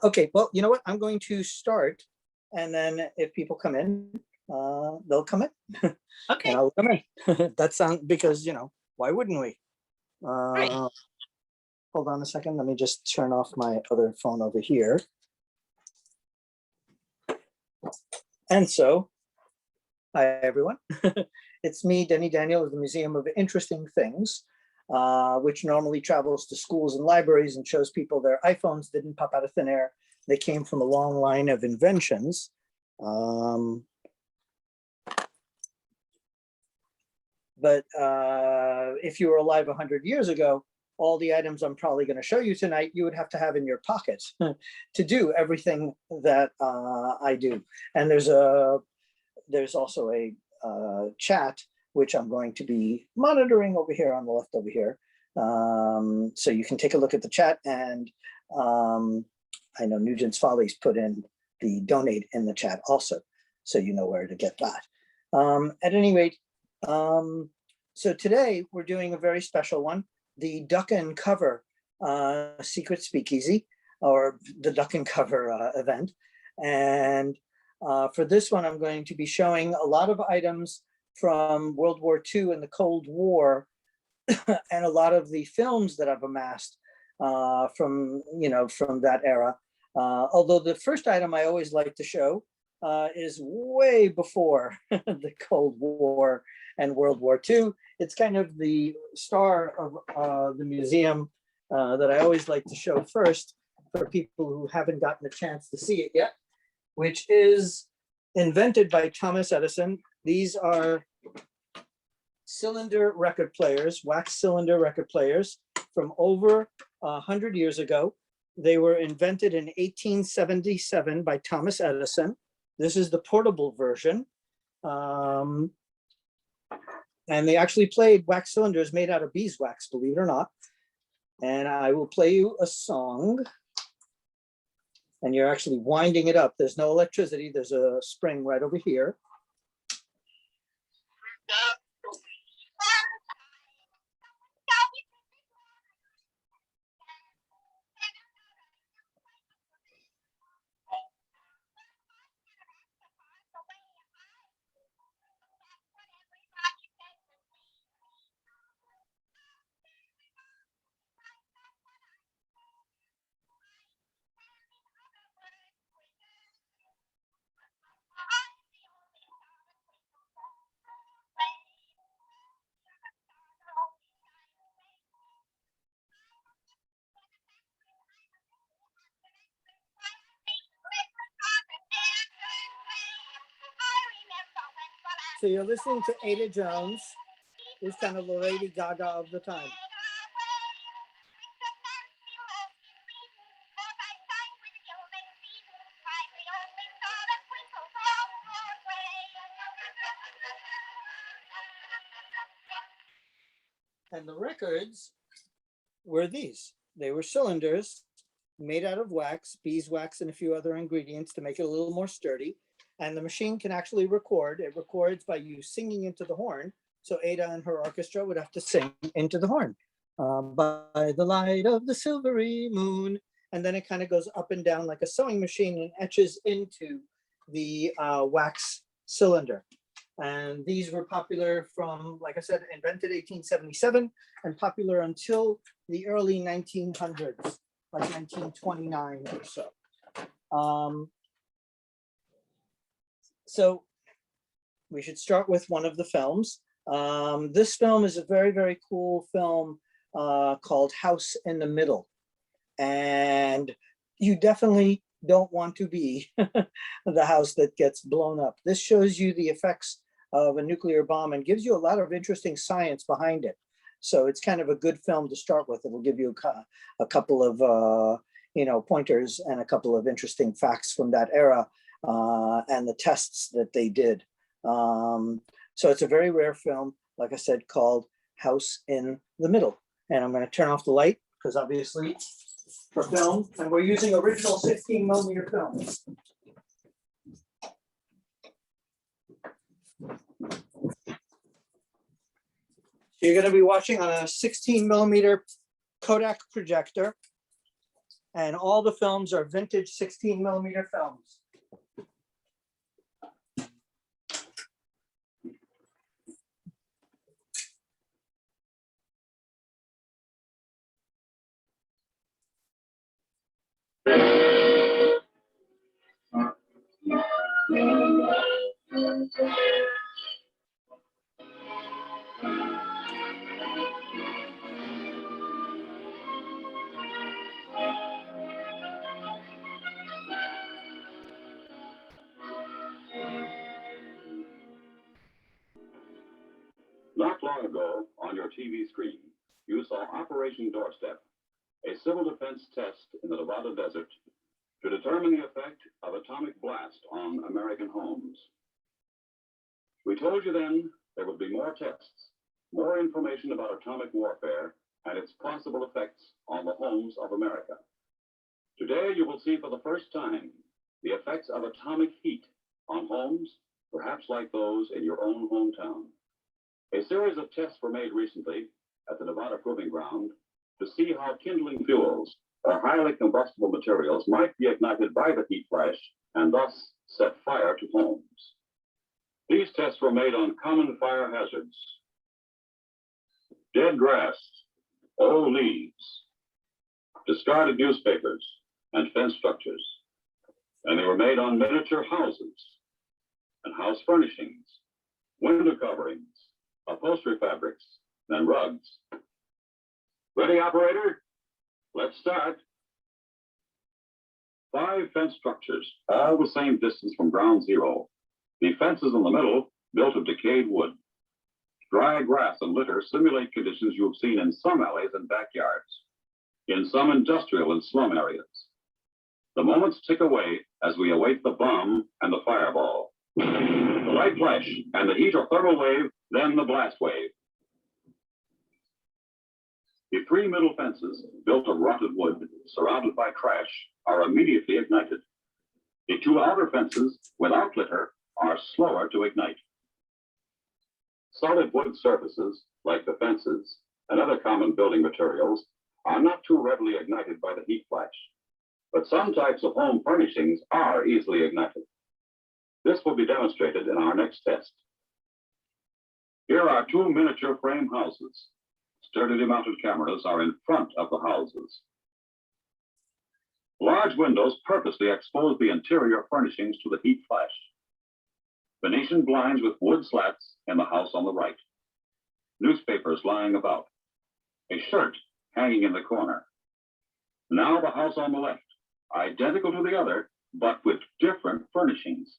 Okay, well, you know what? I'm going to start, and then if people come in, they'll come in. Okay. And I'll come in. That sounds, because, you know, why wouldn't we? Right. Hold on a second. Let me just turn off my other phone over here. And so, hi, everyone. It's me, Denny Daniel, of the Museum of Interesting Things, which normally travels to schools and libraries and shows people their iPhones didn't pop out of thin air. They came from a long line of inventions. But if you were alive 100 years ago, all the items I'm probably going to show you tonight, you would have to have in your pocket to do everything that I do. And there's also a chat, which I'm going to be monitoring over here on the left over here. So you can take a look at the chat, and I know Nugent's Follies put in the donate in the chat also, so you know where to get that. At any rate, so today we're doing a very special one, the Duck and Cover Secret Speakeasy, or the Duck and Cover event. And for this one, I'm going to be showing a lot of items from World War II and the Cold War, and a lot of the films that I've amassed from that era. Although the first item I always like to show is way before the Cold War and World War II. It's kind of the star of the museum that I always like to show first for people who haven't gotten a chance to see it yet, which is invented by Thomas Edison. These are cylinder record players, wax cylinder record players from over 100 years ago. They were invented in 1877 by Thomas Edison. This is the portable version. And they actually played wax cylinders made out of beeswax, believe it or not. And I will play you a song. And you're actually winding it up. There's no electricity. There's a spring right over here. So you're listening to Ada Jones, who's kind of the Lady Gaga of the time. And the records were these. They were cylinders made out of wax, beeswax, and a few other ingredients to make it a little more sturdy. And the machine can actually record. It records by you singing into the horn. So Ada and her orchestra would have to sing into the horn. By the light of the silvery moon. And then it kind of goes up and down like a sewing machine and etches into the wax cylinder. And these were popular from, like I said, invented 1877 and popular until the early 1900s, like 1929 or so. So we should start with one of the films. This film is a very, very cool film called House in the Middle. And you definitely don't want to be the house that gets blown up. This shows you the effects of a nuclear bomb and gives you a lot of interesting science behind it. So it's kind of a good film to start with. It'll give you a couple of pointers and a couple of interesting facts from that era and the tests that they did. So it's a very rare film, like I said, called House in the Middle. And I'm going to turn off the light because obviously for film, and we're using original 16mm film. You're going to be watching on a 16mm Kodak projector. And all the films are vintage 16mm films. Not long ago, on your TV screen, you saw Operation Doorstep, a civil defense test in the Nevada desert to determine the effect of atomic blast on American homes. We told you then there would be more tests, more information about atomic warfare and its possible effects on the homes of America. Today, you will see for the first time the effects of atomic heat on homes, perhaps like those in your own hometown. A series of tests were made recently at the Nevada Proving Ground to see how kindling fuels or highly combustible materials might be ignited by the heat flash and thus set fire to homes. These tests were made on common fire hazards: dead grass, old leaves, discarded newspapers, and fence structures. And they were made on miniature houses and house furnishings, window coverings, upholstery fabrics, and rugs. Ready, operator? Let's start. 5 fence structures, all the same distance from ground zero. The fences in the middle, built of decayed wood. Dry grass and litter simulate conditions you have seen in some alleys and backyards, in some industrial and slum areas. The moments tick away as we await the bomb and the fireball. The light flash and the heat or thermal wave, then the blast wave. The 3 middle fences, built of rotted wood, surrounded by trash, are immediately ignited. The 2 outer fences, without litter, are slower to ignite. Solid wood surfaces, like the fences and other common building materials, are not too readily ignited by the heat flash. But some types of home furnishings are easily ignited. This will be demonstrated in our next test. Here are 2 miniature frame houses. Sturdily mounted cameras are in front of the houses. Large windows purposely expose the interior furnishings to the heat flash. Venetian blinds with wood slats in the house on the right. Newspapers lying about. A shirt hanging in the corner. Now the house on the left, identical to the other, but with different furnishings.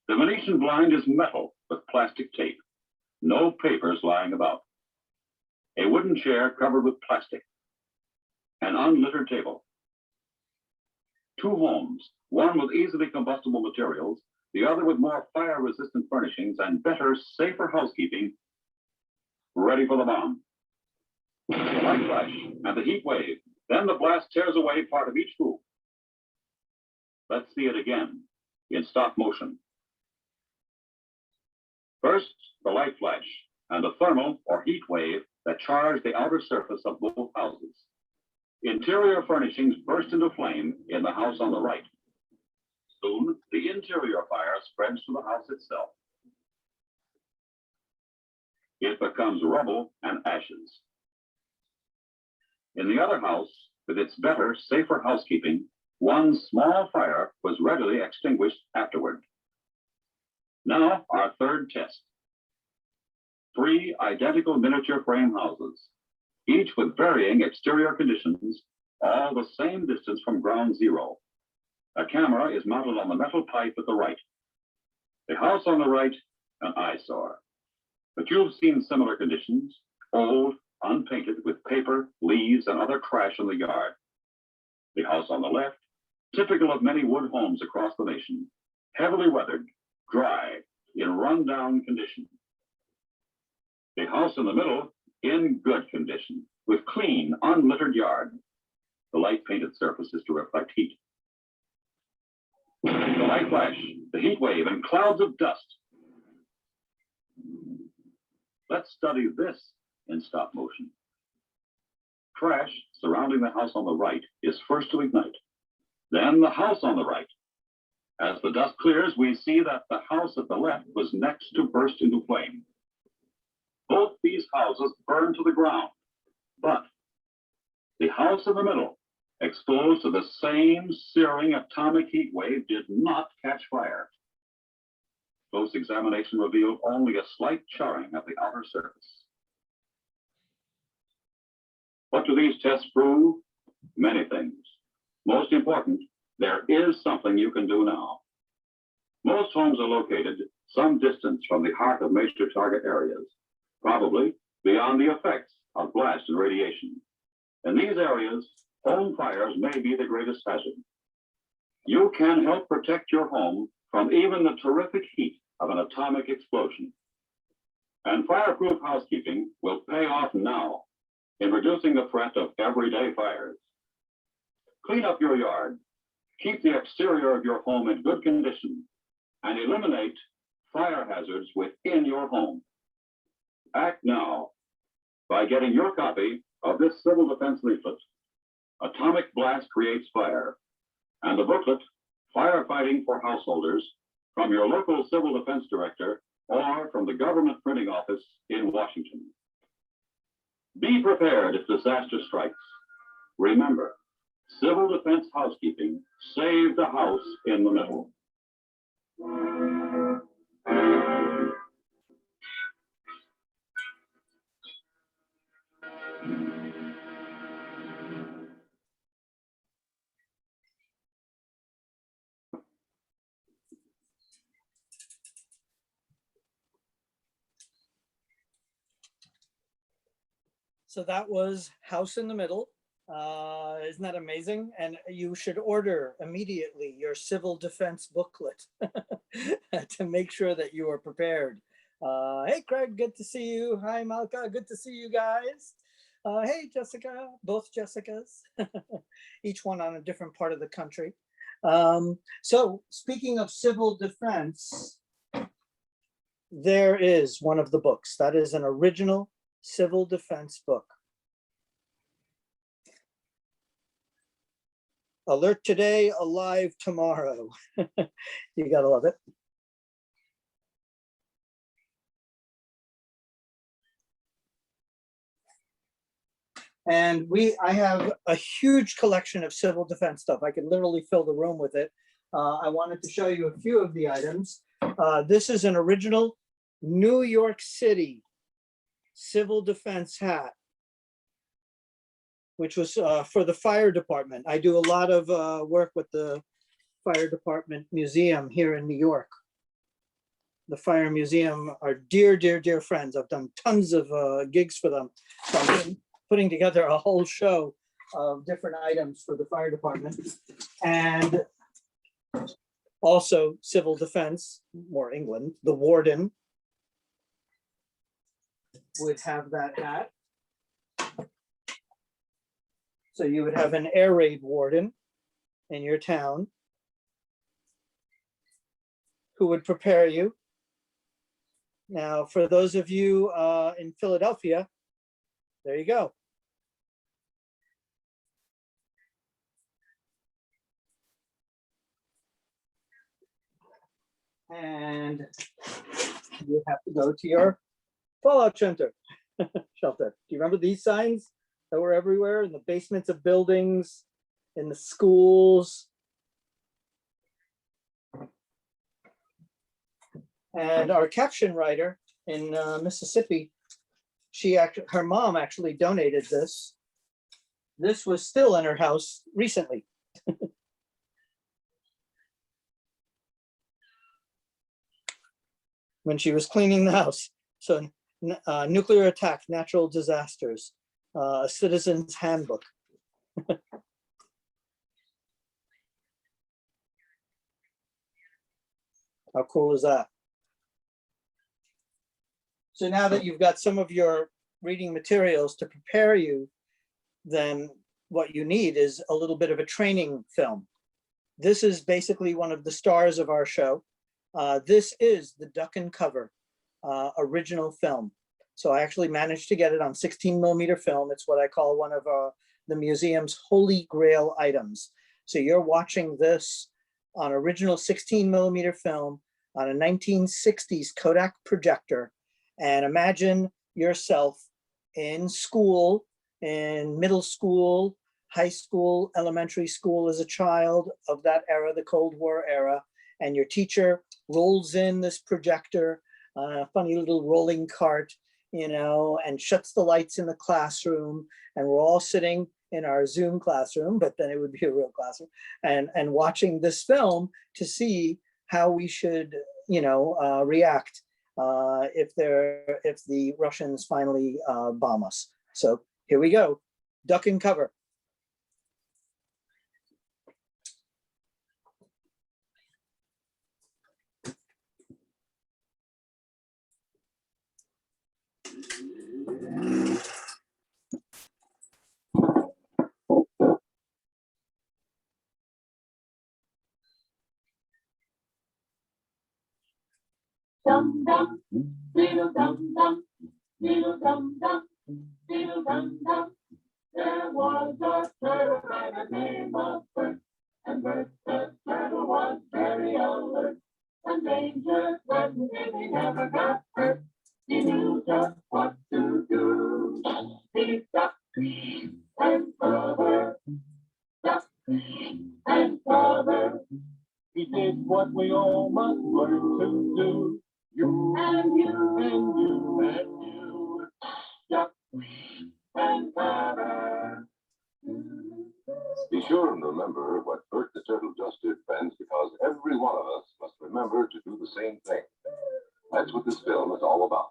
The Venetian blind is metal with plastic tape. No papers lying about. A wooden chair covered with plastic. An unlittered table. 2 homes, one with easily combustible materials, the other with more fire-resistant furnishings and better, safer housekeeping, ready for the bomb. The light flash and the heat wave. Then the blast tears away part of each room. Let's see it again in stop motion. First, the light flash and the thermal or heat wave that charge the outer surface of both houses. Interior furnishings burst into flame in the house on the right. Soon, the interior fire spreads to the house itself. It becomes rubble and ashes. In the other house, with its better, safer housekeeping, one small fire was readily extinguished afterward. Now, our third test. 3 identical miniature frame houses, each with varying exterior conditions, all the same distance from ground zero. A camera is mounted on the metal pipe at the right. The house on the right, an eyesore. But you've seen similar conditions, old, unpainted, with paper, leaves, and other trash in the yard. The house on the left, typical of many wood homes across the nation, heavily weathered, dry, in run-down condition. The house in the middle, in good condition, with clean, unlittered yard. The light painted surface is to reflect heat. The light flash, the heat wave, and clouds of dust. Let's study this in stop motion. Trash surrounding the house on the right is first to ignite. Then the house on the right. As the dust clears, we see that the house at the left was next to burst into flame. Both these houses burned to the ground, but the house in the middle, exposed to the same searing atomic heat wave, did not catch fire. Close examination revealed only a slight charring of the outer surface. What do these tests prove? Many things. Most important, there is something you can do now. Most homes are located some distance from the heart of major target areas, probably beyond the effects of blast and radiation. In these areas, home fires may be the greatest hazard. You can help protect your home from even the terrific heat of an atomic explosion. And fireproof housekeeping will pay off now in reducing the threat of everyday fires. Clean up your yard, keep the exterior of your home in good condition, and eliminate fire hazards within your home. Act now by getting your copy of this civil defense leaflet, Atomic Blast Creates Fire, and the booklet, Firefighting for Householders, from your local civil defense director or from the government printing office in Washington. Be prepared if disaster strikes. Remember, civil defense housekeeping saved the house in the middle. So that was House in the Middle. Isn't that amazing? And you should order immediately your civil defense booklet to make sure that you are prepared. Hey, Craig, good to see you. Hi, Malka, good to see you guys. Hey, Jessica, both Jessicas, each one on a different part of the country. So speaking of civil defense, there is one of the books. That is an original civil defense book. Alert today, alive tomorrow. You gotta love it. And I have a huge collection of civil defense stuff. I could literally fill the room with it. I wanted to show you a few of the items. This is an original New York City civil defense hat, which was for the fire department. I do a lot of work with the fire department museum here in New York. The fire museum are dear, dear, dear friends. I've done tons of gigs for them. So I'm putting together a whole show of different items for the fire department. And also civil defense, more England, the warden would have that hat. So you would have an air raid warden in your town who would prepare you. Now, for those of you in Philadelphia, there you go. And you have to go to your fallout shelter. Do you remember these signs that were everywhere in the basements of buildings, in the schools? And our caption writer in Mississippi, her mom actually donated this. This was still in her house recently. When she was cleaning the house. So nuclear attack, natural disasters, a citizen's handbook. How cool is that? So now that you've got some of your reading materials to prepare you, then what you need is a little bit of a training film. This is basically one of the stars of our show. This is the Duck and Cover original film. So I actually managed to get it on 16mm film. It's what I call one of the museum's holy grail items. So you're watching this on original 16mm film on a 1960s Kodak projector, and imagine yourself in school, in middle school, high school, elementary school as a child of that era, the Cold War era, and your teacher rolls in this projector on a funny little rolling cart, you know, and shuts the lights in the classroom, and we're all sitting in our Zoom classroom, but then it would be a real classroom, and watching this film to see how we should, you know, react if the Russians finally bomb us. So here we go, duck and cover. Dum dum, diddle dum dum, diddle dum dum, diddle dum dum. There was a turtle by the name of Bert, and Bert the turtle was very alert. When danger threatened him, he never got hurt. He knew just what to do. He ducked and covered, ducked and covered. He did what we all must learn to do. You and you and you and you, duck and cover. Be sure and remember what Bert the Turtle just did, friends, because every one of us must remember to do the same thing. That's what this film is all about.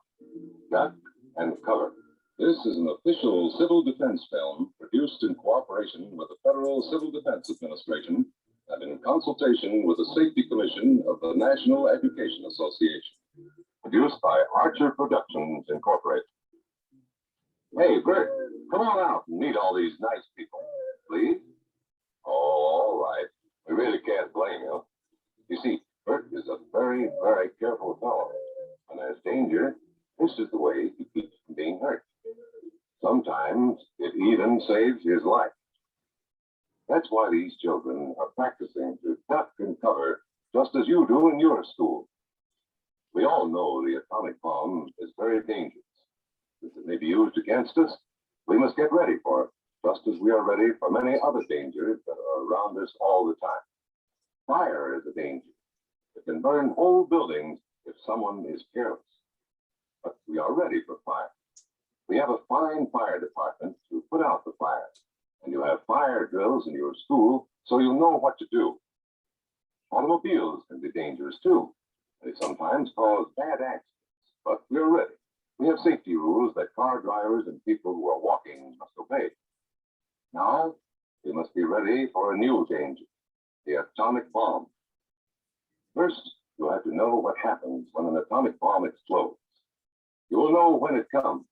Duck and cover. This is an official civil defense film produced in cooperation with the Federal Civil Defense Administration and in consultation with the Safety Commission of the National Education Association. Produced by Archer Productions, Incorporated. Hey, Bert, come on out and meet all these nice people, please. Oh, all right. We really can't blame you. You see, Bert is a very, very careful fellow. When there's danger, this is the way he keeps from being hurt. Sometimes it even saves his life. That's why these children are practicing to duck and cover just as you do in your school. We all know the atomic bomb is very dangerous. Since it may be used against us, we must get ready for it, just as we are ready for many other dangers that are around us all the time. Fire is a danger. It can burn whole buildings if someone is careless. But we are ready for fire. We have a fine fire department to put out the fires, and you have fire drills in your school so you'll know what to do. Automobiles can be dangerous too. They sometimes cause bad accidents, but we're ready. We have safety rules that car drivers and people who are walking must obey. Now, we must be ready for a new danger, the atomic bomb. First, you have to know what happens when an atomic bomb explodes. You will know when it comes.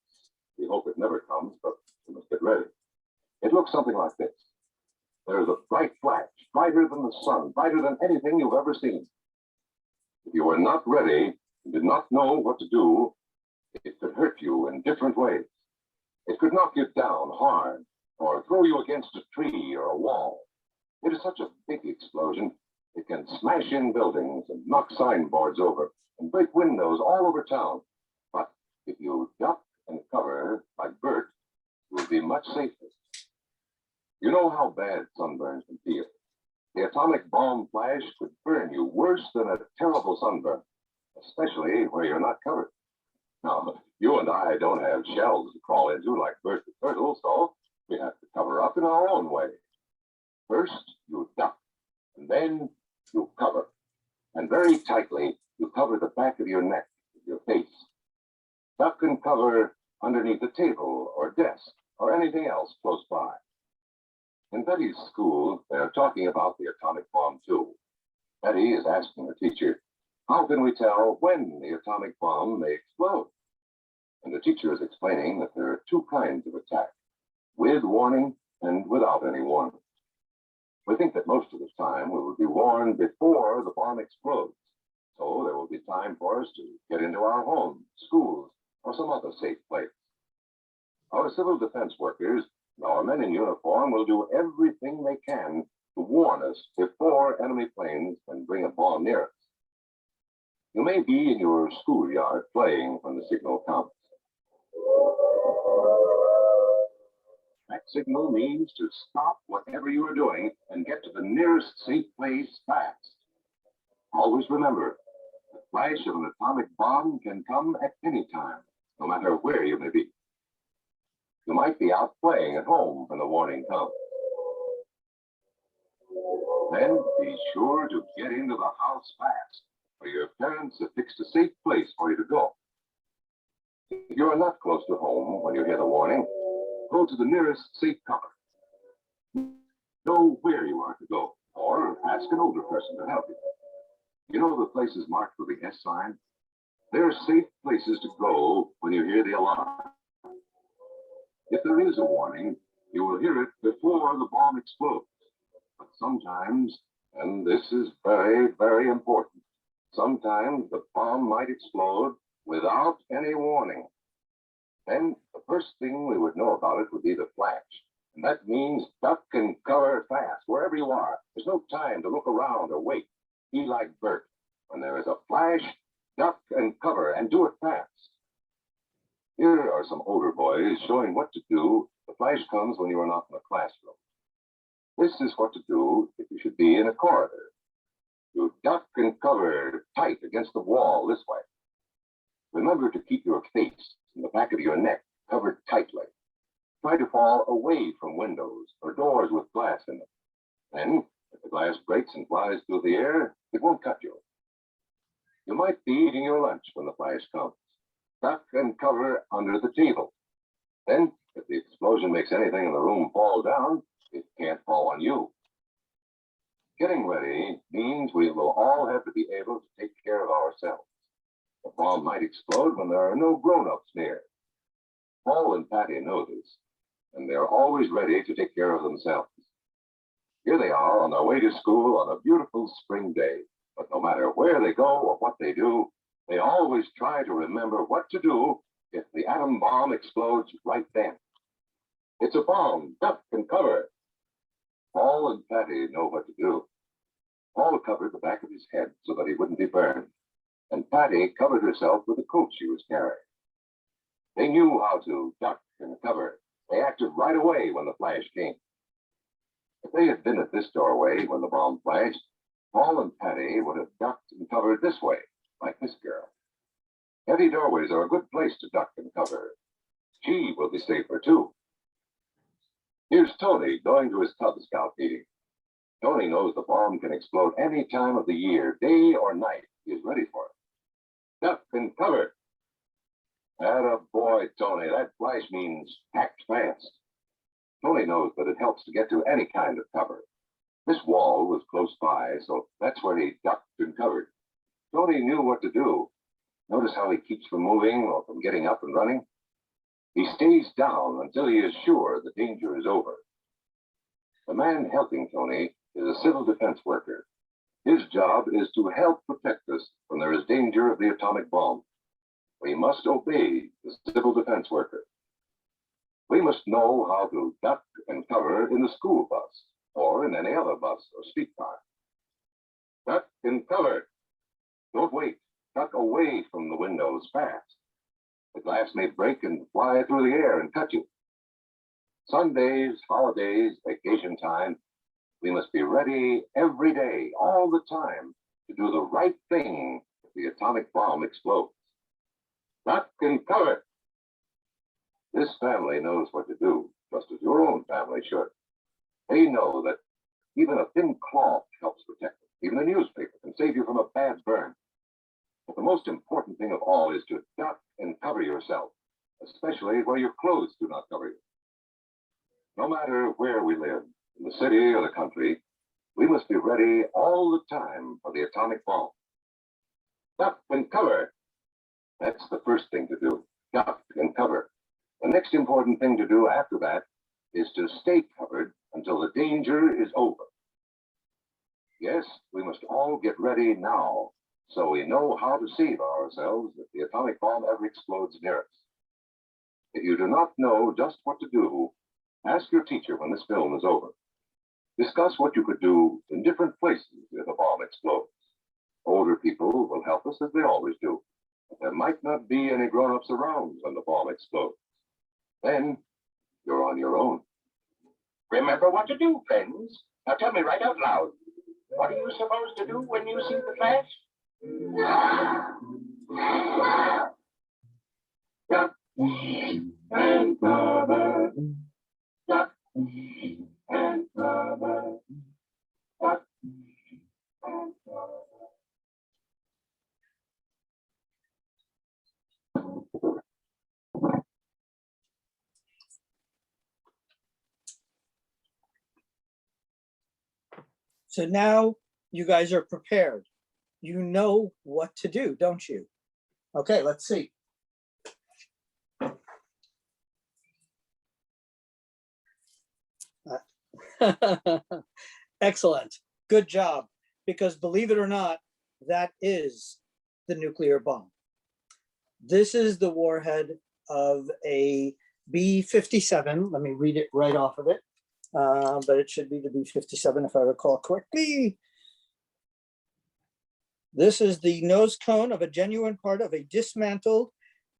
We hope it never comes, but we must get ready. It looks something like this. There's a bright flash, brighter than the sun, brighter than anything you've ever seen. If you were not ready and did not know what to do, it could hurt you in different ways. It could knock you down hard or throw you against a tree or a wall. It is such a big explosion, it can smash in buildings and knock signboards over and break windows all over town. But if you duck and cover like Bert, you'll be much safer. You know how bad sunburns can feel. The atomic bomb flash could burn you worse than a terrible sunburn, especially where you're not covered. Now, you and I don't have shells to crawl into like Bert the Turtle, so we have to cover up in our own way. First, you duck, and then you cover. And very tightly, you cover the back of your neck with your face. Duck and cover underneath a table or desk or anything else close by. In Betty's school, they're talking about the atomic bomb too. Betty is asking the teacher, how can we tell when the atomic bomb may explode? And the teacher is explaining that there are two kinds of attack, with warning and without any warning. We think that most of the time we will be warned before the bomb explodes, so there will be time for us to get into our homes, schools, or some other safe place. Our civil defense workers Our men in uniform will do everything they can to warn us before enemy planes can bring a bomb near us. You may be in your schoolyard playing when the signal comes. That signal means to stop whatever you are doing and get to the nearest safe place fast. Always remember, the flash of an atomic bomb can come at any time, no matter where you may be. You might be out playing at home when the warning comes. Then be sure to get into the house fast, where your parents have fixed a safe place for you to go. If you are not close to home when you hear the warning, go to the nearest safe cover. Know where you are to go, or ask an older person to help you. You know the places marked with the S sign? They're safe places to go when you hear the alarm. If there is a warning, you will hear it before the bomb explodes. But sometimes, and this is very, very important, sometimes the bomb might explode without any warning. Then the first thing we would know about it would be the flash. And that means duck and cover fast, wherever you are. There's no time to look around or wait. Be like Bert. When there is a flash, duck and cover, and do it fast. Here are some older boys showing what to do if the flash comes when you are not in the classroom. This is what to do if you should be in a corridor. You duck and cover tight against the wall this way. Remember to keep your face and the back of your neck covered tightly. Try to fall away from windows or doors with glass in them. Then, if the glass breaks and flies through the air, it won't cut you. You might be eating your lunch when the flash comes. Duck and cover under the table. Then, if the explosion makes anything in the room fall down, it can't fall on you. Getting ready means we will all have to be able to take care of ourselves. The bomb might explode when there are no grown-ups near. Paul and Patty know this, and they're always ready to take care of themselves. Here they are on their way to school on a beautiful spring day. But no matter where they go or what they do, they always try to remember what to do if the atom bomb explodes right then. It's a bomb, duck and cover. Paul and Patty know what to do. Paul covered the back of his head so that he wouldn't be burned, and Patty covered herself with the coat she was carrying. They knew how to duck and cover. They acted right away when the flash came. If they had been at this doorway when the bomb flashed, Paul and Patty would have ducked and covered this way, like this girl. Heavy doorways are a good place to duck and cover. She will be safer too. Here's Tony going to his Cub Scout meeting. Tony knows the bomb can explode any time of the year, day or night. He is ready for it. Duck and cover. Atta boy, Tony. That flash means act fast. Tony knows that it helps to get to any kind of cover. This wall was close by, so that's where he ducked and covered. Tony knew what to do. Notice how he keeps from moving or from getting up and running? He stays down until he is sure the danger is over. The man helping Tony is a civil defense worker. His job is to help protect us when there is danger of the atomic bomb. We must obey the civil defense worker. We must know how to duck and cover in the school bus or in any other bus or streetcar. Duck and cover. Don't wait. Duck away from the windows fast. The glass may break and fly through the air and cut you. Sundays, holidays, vacation time, we must be ready every day, all the time, to do the right thing if the atomic bomb explodes. Duck and cover. This family knows what to do, just as your own family should. They know that even a thin cloth helps protect them. Even a newspaper can save you from a bad burn. But the most important thing of all is to duck and cover yourself, especially where your clothes do not cover you. No matter where we live, in the city or the country, we must be ready all the time for the atomic bomb. Duck and cover. That's the first thing to do. Duck and cover. The next important thing to do after that is to stay covered until the danger is over. Yes, we must all get ready now, so we know how to save ourselves if the atomic bomb ever explodes near us. If you do not know just what to do, Ask your teacher when this film is over. Discuss what you could do in different places if a bomb explodes. Older people will help us as they always do. But there might not be any grown-ups around when the bomb explodes. Then you're on your own. Remember what to do, friends. Now tell me right out loud. What are you supposed to do when you see the flash? Duck and cover. Duck and cover. Duck and cover. So now you guys are prepared. You know what to do, don't you? Okay, let's see. Excellent. Good job. Because believe it or not, that is the nuclear bomb. This is the warhead of a B-57. Let me read it right off of it. But it should be the B-57 if I recall correctly. This is the nose cone of a genuine part of a dismantled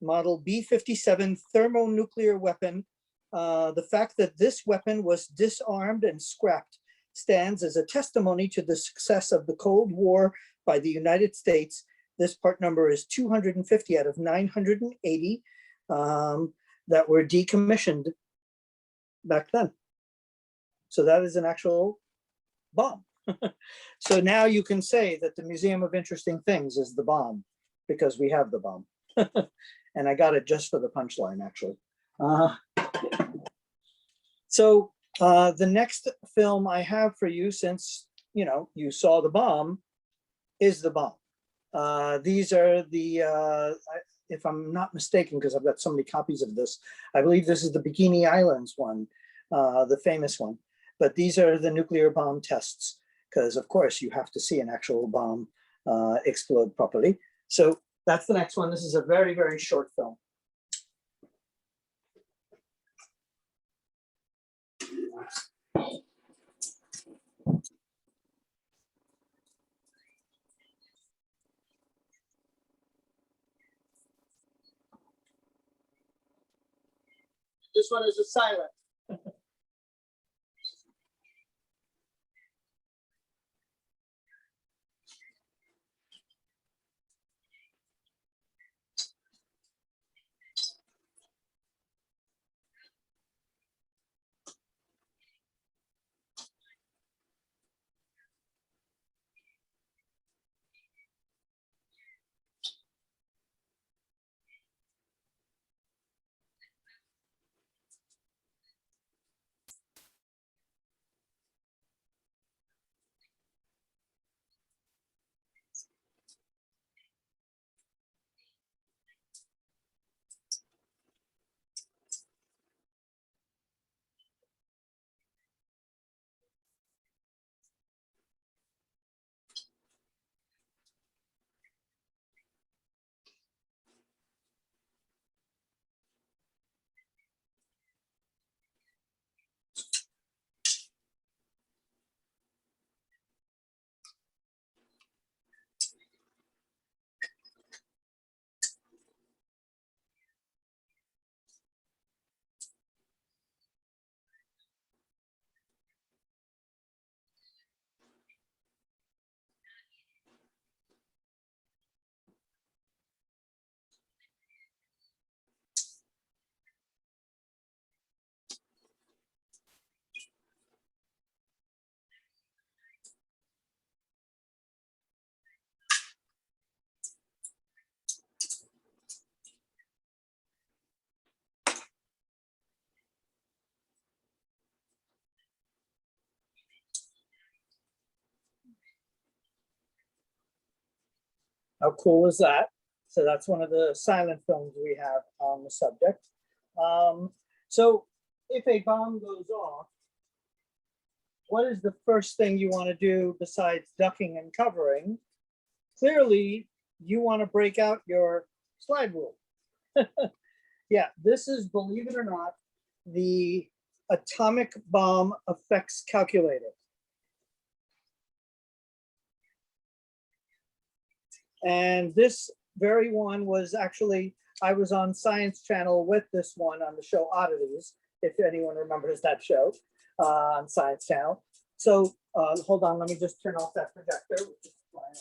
model B-57 thermonuclear weapon. The fact that this weapon was disarmed and scrapped stands as a testimony to the success of the Cold War by the United States. This part number is 250 out of 980 that were decommissioned back then. So that is an actual bomb. So now you can say that the Museum of Interesting Things is the bomb because we have the bomb. And I got it just for the punchline, actually. So the next film I have for you, since you saw the bomb, is the bomb. These are the, if I'm not mistaken, because I've got so many copies of this, I believe this is the Bikini Islands one, the famous one. But these are the nuclear bomb tests, because of course you have to see an actual bomb explode properly. So that's the next one. This is a very, very short film. This one is a silent. How cool is that? So that's one of the silent films we have on the subject. So if a bomb goes off, what is the first thing you want to do besides ducking and covering? Clearly, you want to break out your slide rule. Yeah, this is, believe it or not, the atomic bomb effects calculator. And this very one was actually, I was on Science Channel with this one on the show Oddities, if anyone remembers that show on Science Channel. So hold on, let me just turn off that projector. Which is flying around.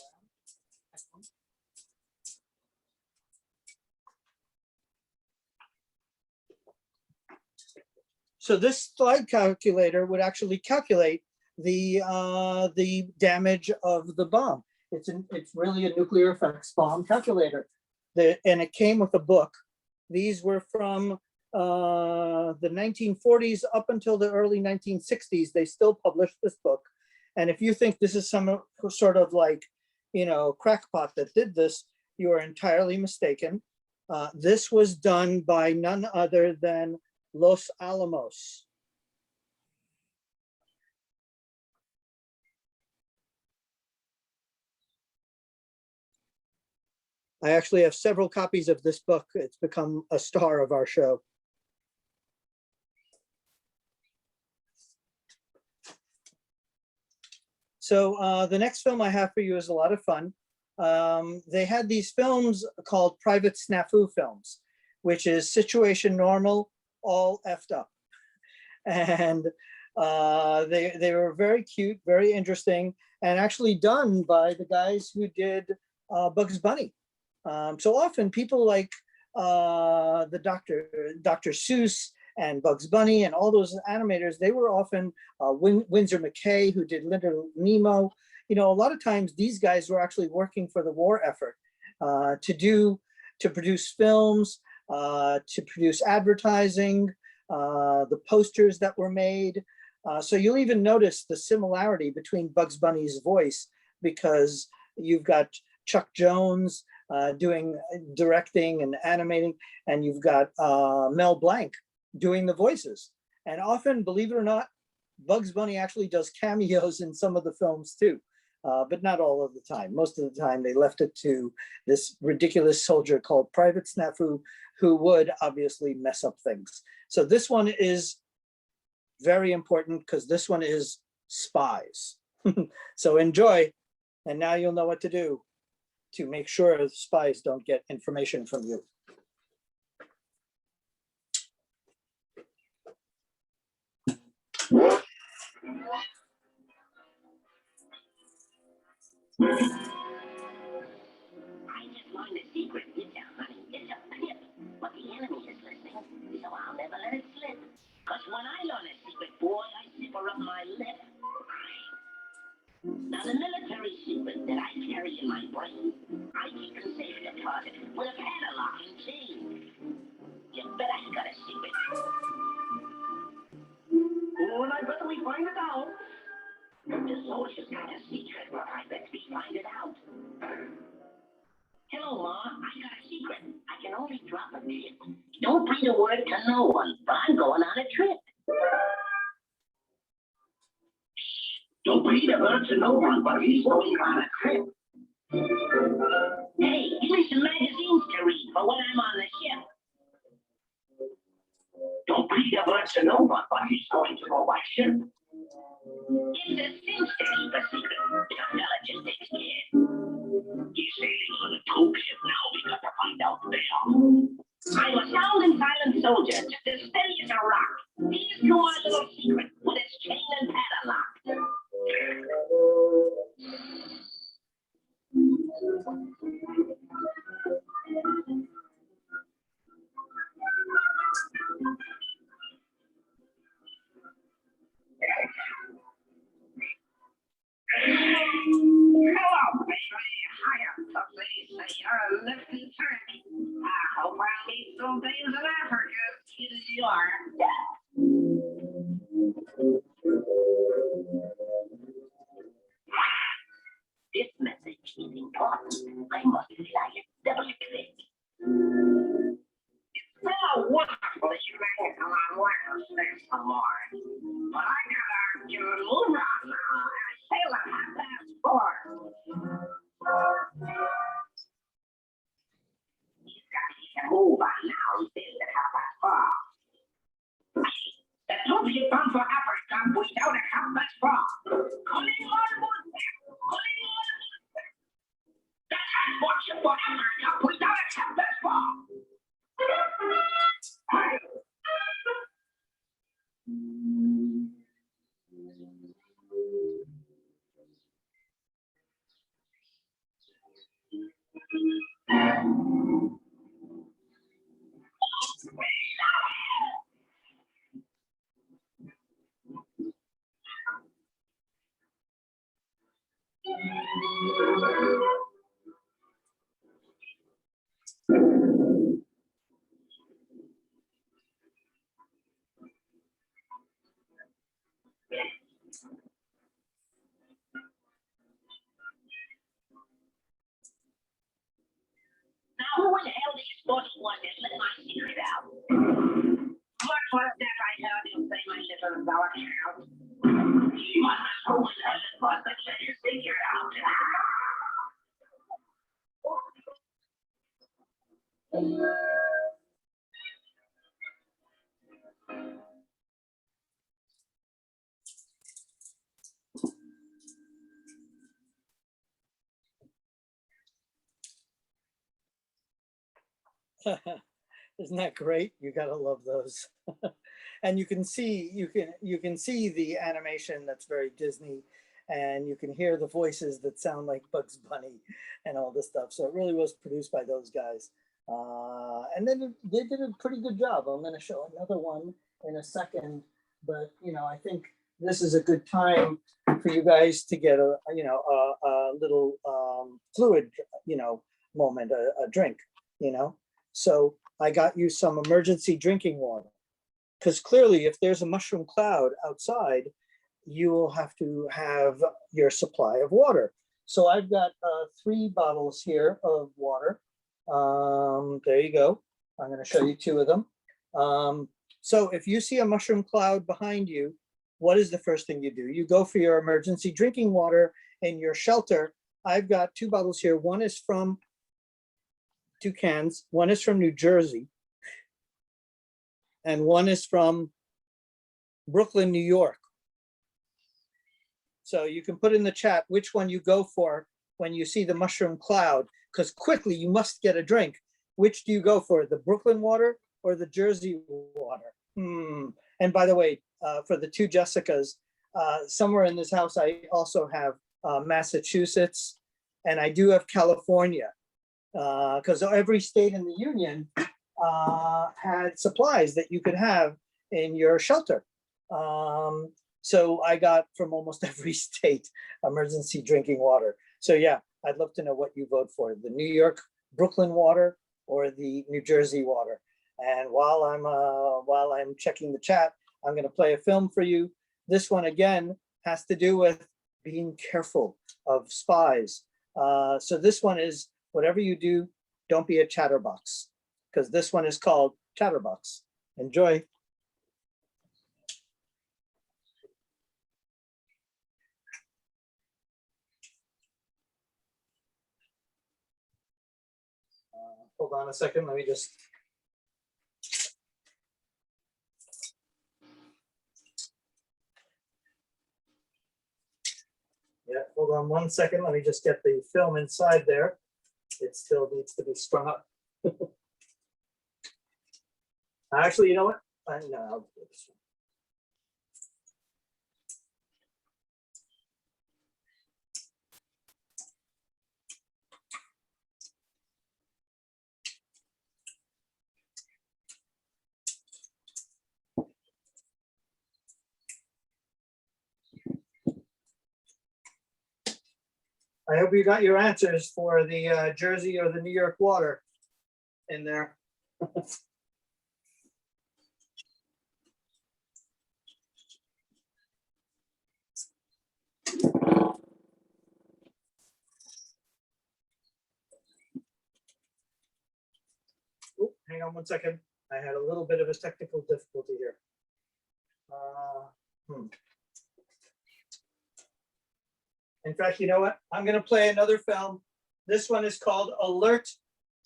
So this slide calculator would actually calculate the damage of the bomb. It's really a nuclear effects bomb calculator. And it came with a book. These were from the 1940s up until the early 1960s. They still published this book. And if you think this is some sort of like, you know, crackpot that did this, you are entirely mistaken. This was done by none other than Los Alamos. I actually have several copies of this book. It's become a star of our show. So the next film I have for you is a lot of fun. They had these films called Private Snafu films, which is situation normal, all effed up. And they were very cute, very interesting, and actually done by the guys who did Bugs Bunny. So often people like the Dr. Seuss and Bugs Bunny and all those animators, they were often Winsor McKay, who did Little Nemo. You know, a lot of times these guys were actually working for the war effort to produce films, to produce advertising, the posters that were made. So you'll even notice the similarity between Bugs Bunny's voice, because you've got Chuck Jones directing and animating, and you've got Mel Blanc doing the voices. And often, believe it or not, Bugs Bunny actually does cameos in some of the films too, but not all of the time. Most of the time they left it to this ridiculous soldier called Private Snafu, who would obviously mess up things. So this one is very important because this one is spies. So enjoy, and now you'll know what to do to make sure the spies don't get information from you. I just learned a secret, Ninja Honey. It's a pip, but the enemy is listening, so I'll never let it slip. Cause when I learn a secret, boy, I zipper up my lip. Now the military secret that I carry in my brain, I keep in safe deposit with a padlock and chain. You bet I got a secret. When I bet we find it out. The soldier's got a secret, but I bet we find it out. Hello, Ma. I got a secret. I can only drop a tip. Don't breathe a word to no one, but I'm going on a trip. Don't breathe a word to no one, but he's going on a trip. Hey, give me some magazines to read for when I'm on the ship. Don't breathe a word to no one, but he's going to go by ship. It's a cinch to keep a secret. The fella just takes care. He's sailing on a troop ship now. We got to find out there. I'm a sound and silent soldier, just as steady as a rock. These two are a little secret with its chain and padlock. Hello, baby. Hiya, Tupsy. Say you're a lifting tank. I hope I'll meet some days in Africa. Here you are. This message is important. I must fly it double quick. It's been a wonderful evening, and I'm glad to stay some more. But I gotta get a move on now. I sail at 4:30. He's got to get a move on now. He's sailing at 4:30. The Tokyo Whatever cup we don't accept this for. Now, who in the hell do you suppose it was that let my secret out? Much less that I heard you say my little dark house. Who in the hell it was that let your secret out? Isn't that great? You gotta love those. And you can see the animation that's very Disney, and you can hear the voices that sound like Bugs Bunny and all this stuff. So it really was produced by those guys. And then they did a pretty good job. I'm going to show another one in a second, but I think this is a good time for you guys to get a little fluid moment, a drink. So I got you some emergency drinking water, because clearly if there's a mushroom cloud outside, you will have to have your supply of water. So I've got 3 bottles here of water. There you go. I'm going to show you 2 of them. So if you see a mushroom cloud behind you, what is the first thing you do? You go for your emergency drinking water in your shelter. I've got 2 bottles here. One is from 2 cans. One is from New Jersey, and one is from Brooklyn, New York. So you can put in the chat which one you go for when you see the mushroom cloud, because quickly you must get a drink. Which do you go for, the Brooklyn water or the Jersey water? And by the way, for the 2 Jessicas, somewhere in this house, I also have Massachusetts, and I do have California, because every state in the union had supplies that you could have in your shelter. So I got from almost every state emergency drinking water. So yeah, I'd love to know what you vote for, the New York Brooklyn water or the New Jersey water. And while I'm checking the chat, I'm going to play a film for you. This one again has to do with being careful of spies. So this one is, whatever you do, don't be a chatterbox, because this one is called Chatterbox. Enjoy. Hold on a second, let me just. Yeah, hold on 1 second. Let me just get the film inside there. It still needs to be sprung up. Actually, you know what? No, I'll do this one. I hope you got your answers for the Jersey or the New York water in there. Ooh, hang on 1 second. I had a little bit of a technical difficulty here. In fact, you know what? I'm going to play another film. This one is called Alert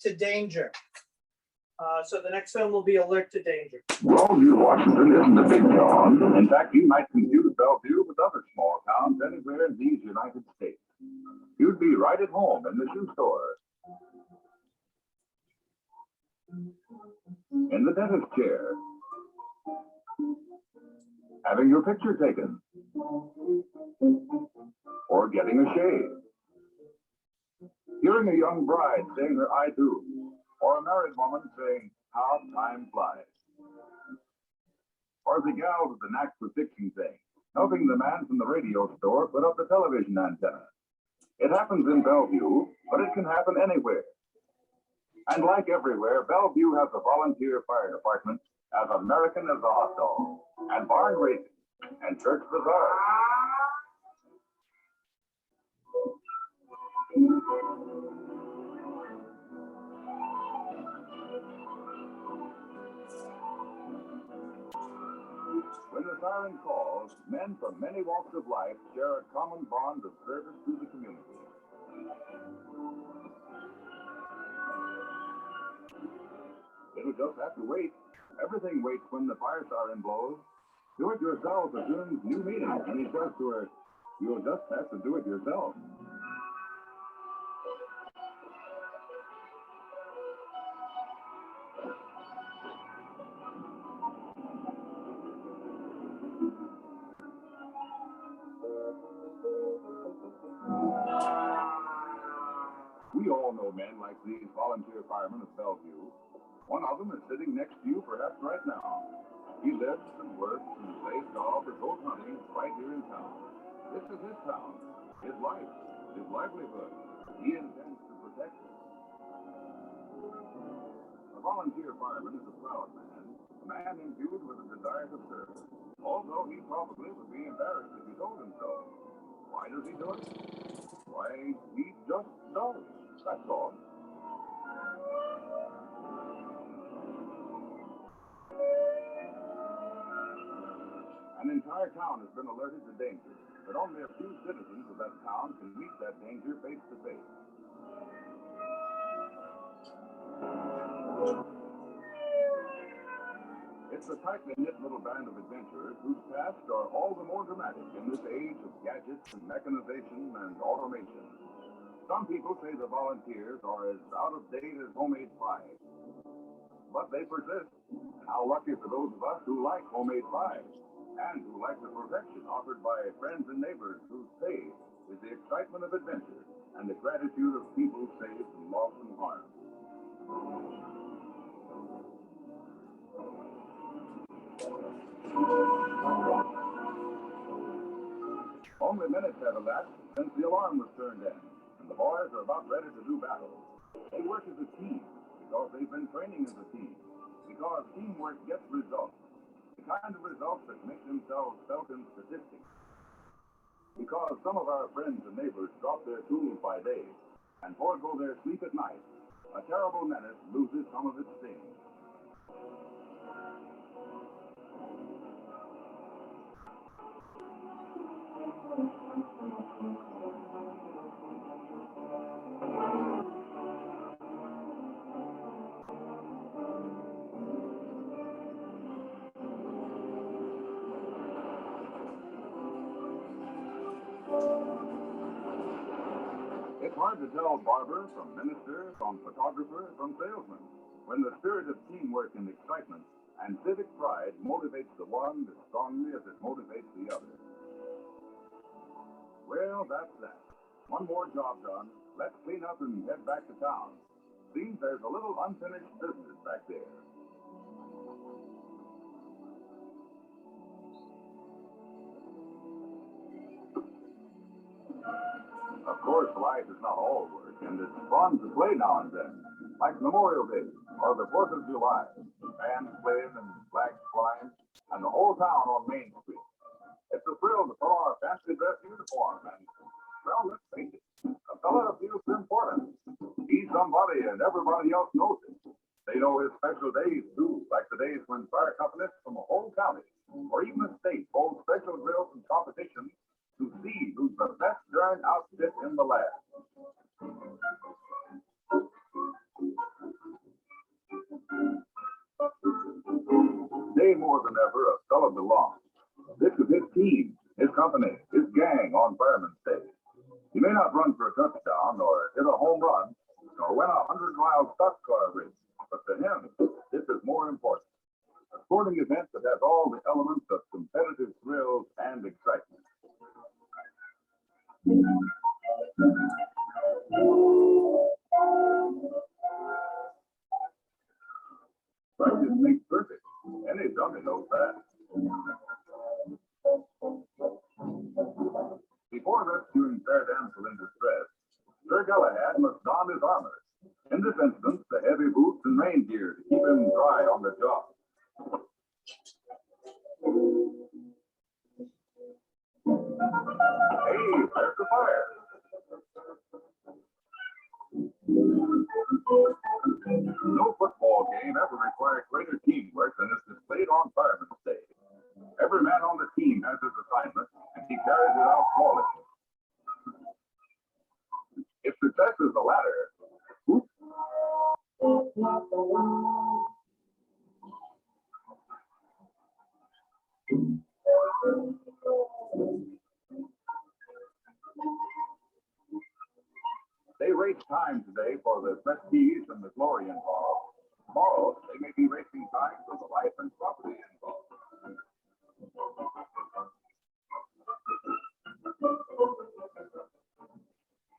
to Danger. So the next film will be Alert to Danger. Longview, Washington isn't a big town. In fact, you might confuse Bellevue with other small towns anywhere in these United States. You'd be right at home in the shoe store. in the dentist chair, having your picture taken, or getting a shave, hearing a young bride saying her I do, or a married woman saying how time flies, or the gal with the knack for fixing things, helping the man from the radio store put up the television antenna. It happens in Bellevue, but it can happen anywhere. And like everywhere, Bellevue has a volunteer fire department as American as a hot dog, and barn racing, and church bazaar. When the siren calls, men from many walks of life share a common bond of service to the community. It'll just have to wait. Everything waits when the fire siren blows. Do it yourself assumes new meaning, and he says to her, you'll just have to do it yourself. We all know men like these volunteer firemen of Bellevue. One of them is sitting next to you perhaps right now. He lives and works and plays golf or goes hunting right here in town. This is his town, his life, his livelihood. He intends to protect it. A volunteer fireman is a proud man imbued with a desire to serve. Although he probably would be embarrassed if he told him so. Why does he do it? Why, he just does. That's all. An entire town has been alerted to danger, but only a few citizens of that town can meet that danger face to face. It's a tightly knit little band of adventurers whose tasks are all the more dramatic in this age of gadgets and mechanization and automation. Some people say the volunteers are as out of date as homemade pies. But they persist. How lucky for those of us who like homemade pies and who like the protection offered by friends and neighbors whose faith is the excitement of adventure and the gratitude of people saved from loss and harm. Only minutes have elapsed since the alarm was turned in, and the boys are about ready to do battle. They work as a team because they've been training as a team, because teamwork gets results, the kind of results that make themselves felt in statistics. Because some of our friends and neighbors drop their tools by day and forego their sleep at night, a terrible menace loses some of its sting. It's hard to tell barber from minister, from photographer, from salesman, when the spirit of teamwork and excitement and civic pride motivates the one as strongly as it motivates the other. Well, that's that. One more job done. Let's clean up and head back to town. Seems there's a little unfinished business back there. Of course, life is not all work, and it's fun to play now and then, like Memorial Day or the 4th of July. Bands playing and flags flying, and the whole town on Main Street. It's a thrill to put on a fancy dress uniform, and, well, let's face it, a fella feels important. He's somebody, and everybody else knows it. They know his special days, too, like the days when fire companies from a whole county, or even a state, hold special drills and competitions to see who's the best darn outfit in the lab. Today, more than ever, a fellow belongs. This is his team, his company, his gang on Fireman's Day. He may not run for a touchdown or hit a home run or win a 100-mile stock car race, But to him, this is more important. A sporting event that has all the elements of competitive thrills and excitement. Practice makes perfect. Any dummy knows that. Before rescuing fair damsel in distress, Sir Galahad must don his armor. In this instance, the heavy boots and rain gear to keep him dry on the job. Hey, there's the fire. No football game ever required greater teamwork than is displayed on Fireman's Day. Every man on the team has his assignment, and he carries it out flawlessly. If success is the latter, oops. They race time today for the prestige and the glory involved. Tomorrow, they may be racing time for the life and property involved.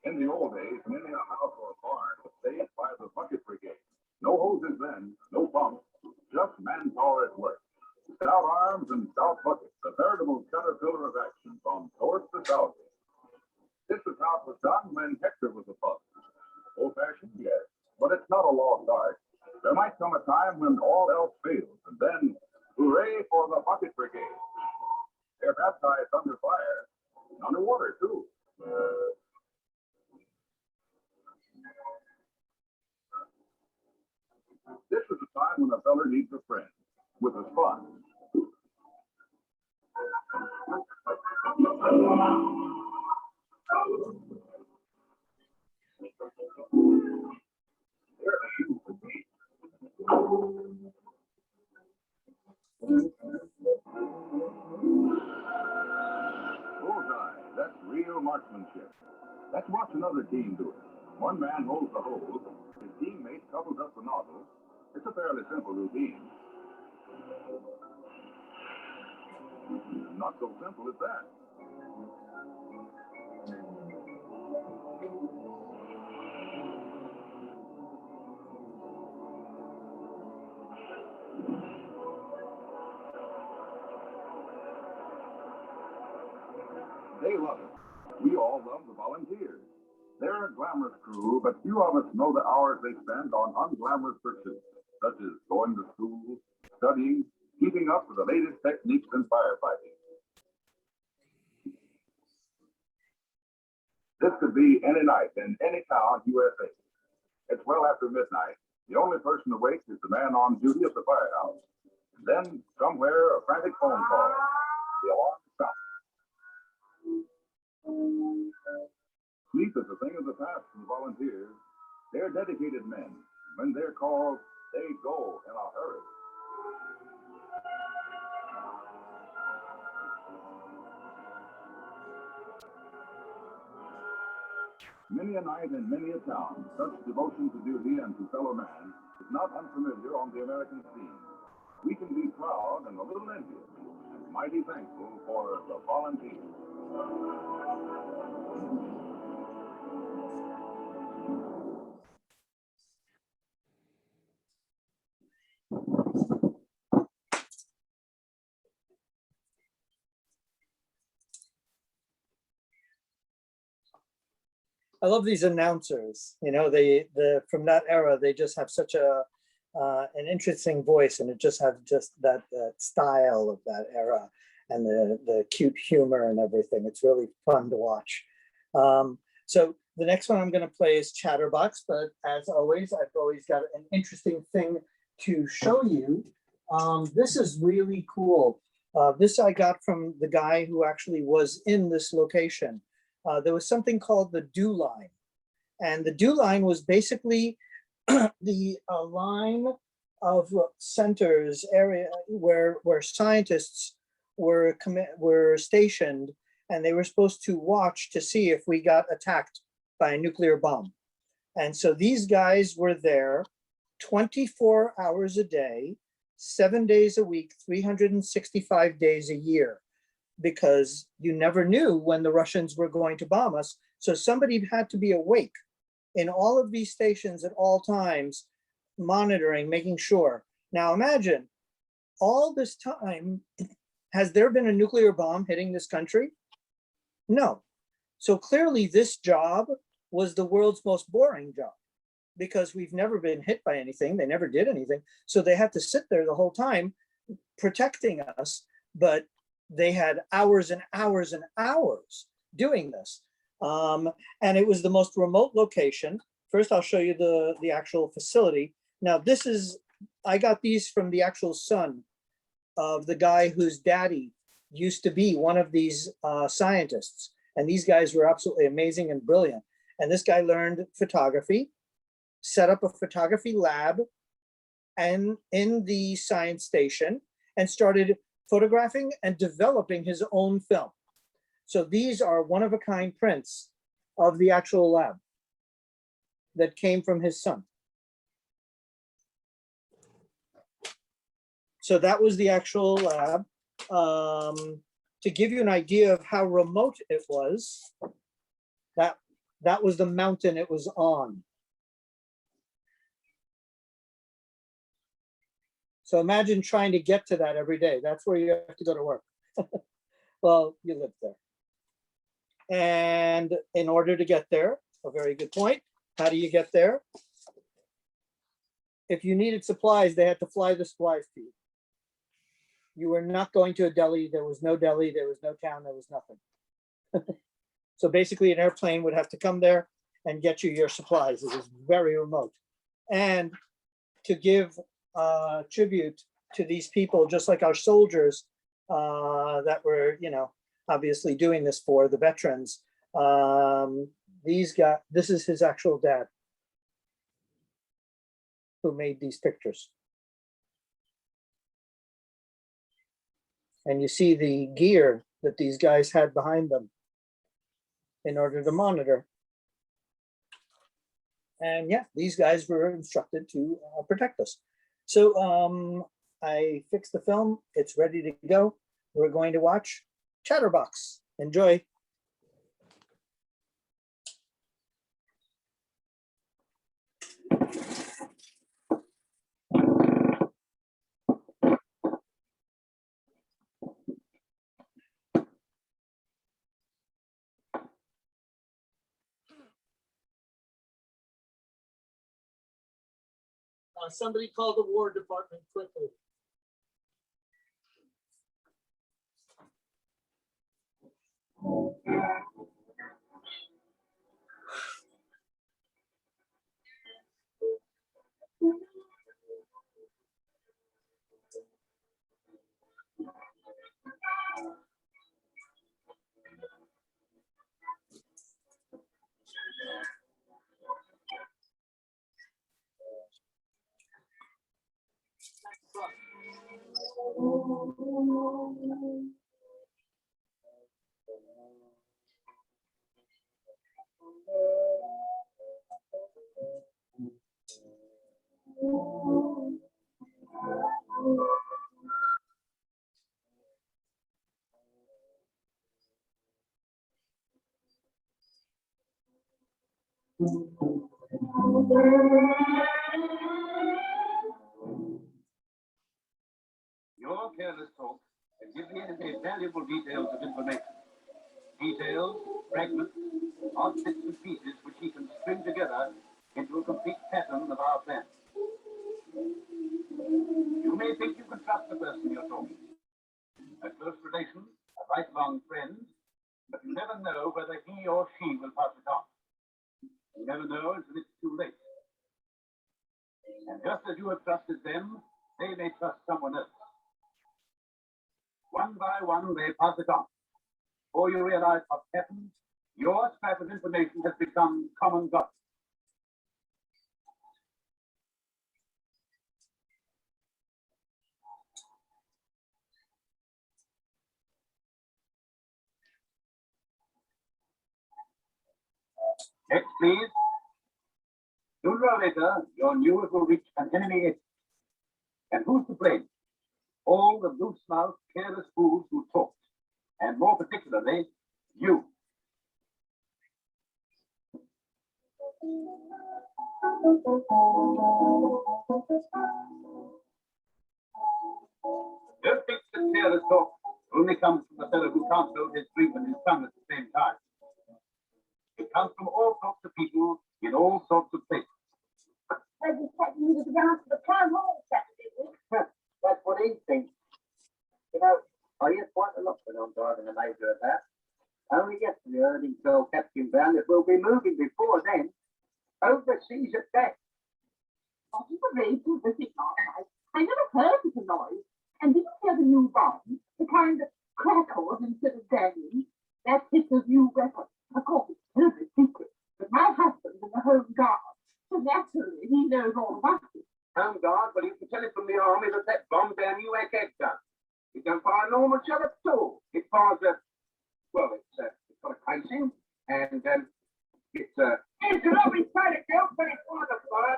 In the old days, many a house or barn was saved by the bucket brigade. No hoses then, no pumps, just manpower at work. Stout arms and stout buckets, a veritable caterpillar of action from source to south. This is how it was done when Hector was a pup. Old-fashioned, yes, but it's not a lost art. There might come a time when all else fails, and then, hooray for the bucket brigade. They're baptized under fire, and under water, too. This is a time when a feller needs a friend with a spot. Bullseye, that's real marksmanship. Let's watch another team do it. One man holds the hose, his teammate couples up the nozzle. It's a fairly simple routine. Not so simple as that. They love it. We all love the volunteers. They're a glamorous crew, but few of us know the hours they spend on unglamorous pursuits, such as going to school, studying, keeping up with the latest techniques in firefighting. This could be any night in any town, USA. It's well after midnight. The only person awake is the man on duty at the firehouse. Then, somewhere, a frantic phone call. The alarm sounds. Sleep is a thing of the past for the volunteers. They're dedicated men. When they're called, they go in a hurry. Many a night and many a town, such devotion to duty and to fellow man is not unfamiliar on the American scene. We can be proud and a little envious and mighty thankful for the volunteers. I love these announcers. You know, from that era, they just have such an interesting voice, and it just have that style of that era, and the cute humor and everything. It's really fun to watch. So the next one I'm going to play is Chatterbox, but as always, I've always got an interesting thing to show you. This is really cool. This I got from the guy who actually was in this location. There was something called the dew line, and the dew line was basically the line of centers area where scientists were stationed, and they were supposed to watch to see if we got attacked by a nuclear bomb. And so these guys were there, 24 hours a day, 7 days a week, 365 days a year, because you never knew when the Russians were going to bomb us. So somebody had to be awake in all of these stations at all times, monitoring, making sure. Now imagine all this time, has there been a nuclear bomb hitting this country? No. So clearly this job was the world's most boring job, because we've never been hit by anything. They never did anything. So they had to sit there the whole time protecting us, but they had hours and hours and hours doing this. And it was the most remote location. First, I'll show you the actual facility. Now this is, I got these from the actual son of the guy whose daddy used to be one of these scientists. And these guys were absolutely amazing and brilliant. And this guy learned photography, set up a photography lab and in the science station, and started photographing and developing his own film. So these are one-of-a-kind prints of the actual lab that came from his son. So that was the actual lab. To give you an idea of how remote it was, that was the mountain it was on. So imagine trying to get to that every day. That's where you have to go to work. Well, you live there. And in order to get there, a very good point. How do you get there? If you needed supplies, they had to fly the supplies to you. You were not going to a deli. There was no deli. There was no town. There was nothing. So basically an airplane would have to come there and get you your supplies. It was very remote. And to give tribute to these people, just like our soldiers that were, obviously doing this for the veterans. This is his actual dad who made these pictures. And you see the gear that these guys had behind them in order to monitor. And yeah, these guys were instructed to protect us. So I fixed the film. It's ready to go. We're going to watch Chatterbox. Enjoy. Somebody call the War Department quickly. Your careless talk has given me valuable details of information. Details, fragments, odd bits and pieces which he can string together into a complete pattern of our plans. You may think you can trust the person you're talking to. A close relation, a lifelong friend, but you never know whether he or she will pass it on. You never know until it's too late. And just as you have trusted them, they may trust someone else. One by one, they pass it on. Before you realize what's happened, your scrap of information has become common gossip. Next, please. Sooner or later, your news will reach an enemy edge. And who's to blame? All the loose-mouthed, careless fools who talked. And more particularly, you. Don't think that careless talk only comes from the fellow who can't hold his drink and his tongue at the same time. It comes from all sorts of people in all sorts of places. I just had you to go down to the town hall Saturday week. That's what he thinks. You know, I hear quite a lot when I'm driving a major at that. Only yesterday I heard him tell Captain Brown that we'll be moving before then, overseas at that. On the radio was it last night? I never heard of the noise. And did you hear the new bomb? The kind that crackles instead of banging? That's Hitler's new weapon. Of course, it's totally secret. But my husband's in the Home Guard, so naturally he knows all about it. Home Guard, but you can tell it from the army that that bomb down UHF gun. It don't fire a normal shot at all. It fires a, well, it's got a casing, and it's a... It's an always try to go, but it's one of the fire.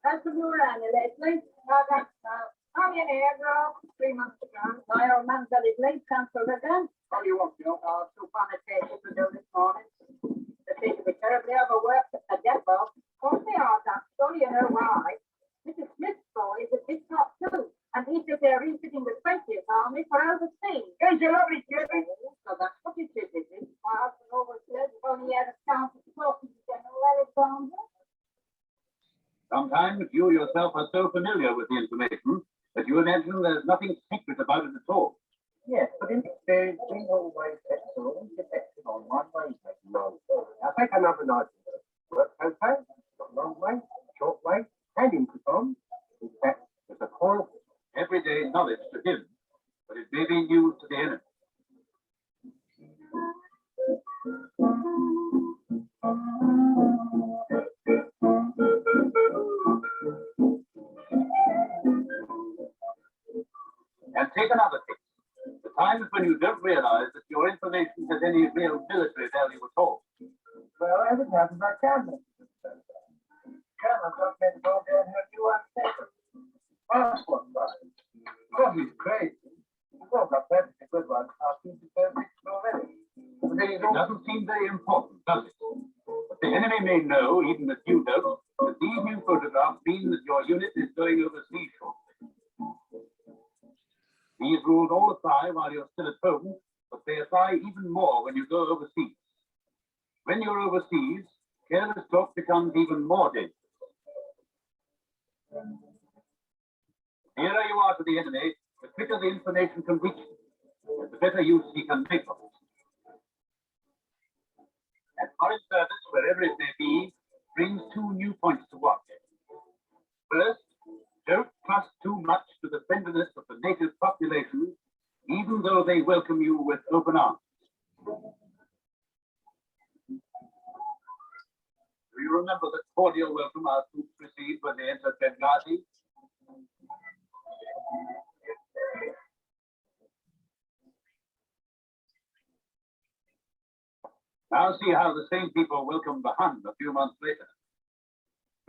That's the new Annie, Leslie. I'm in here, girl. 3 months ago. My old man got his leg cancelled again. What do you want, Bill? I was too fun to take it to do this morning. They seem to be terribly overworked at the depot. Of course they are, Doctor. You know why. Mrs. Smith's boy is a big top too. And he's just there refitting the 20th Army for overseas. Here's your lovely Jimmy. So that's what it is, is it? My husband always says if only he had a chance to talk to the General Alexander. Sometimes you yourself are so familiar with the information that you imagine there's nothing secret about it at all. Yes, but in experience, we always get so independent on one way, no. Now take another night. Work okay, got long way, short way, and intercom. In fact, there's a coil. Everyday knowledge to him, but it may be news to the enemy. And take another thing. The times when you don't realize that your information has any real military value at all. Well, as it happens, I can't. Cameron's up there to go down here and do one thing. Passport buying. Oh, he's crazy. He woke up there, it's a good one. I'll keep it there already. It doesn't seem very important, does it? But the enemy may know, even if you don't, that these new photographs mean that your unit is going overseas shortly. These rules all apply while you're still at home, but they apply even more when you go overseas. When you're overseas, careless talk becomes even more dangerous. The nearer you are to the enemy, the quicker the information can reach you, and the better use he can make of it. And foreign service, wherever it may be, brings two new points to watch. First, don't trust too much to the friendliness of the native population, even though they welcome you with open arms. Do you remember the cordial welcome our troops received when they entered Benghazi? Now see how the same people welcomed the Hun a few months later,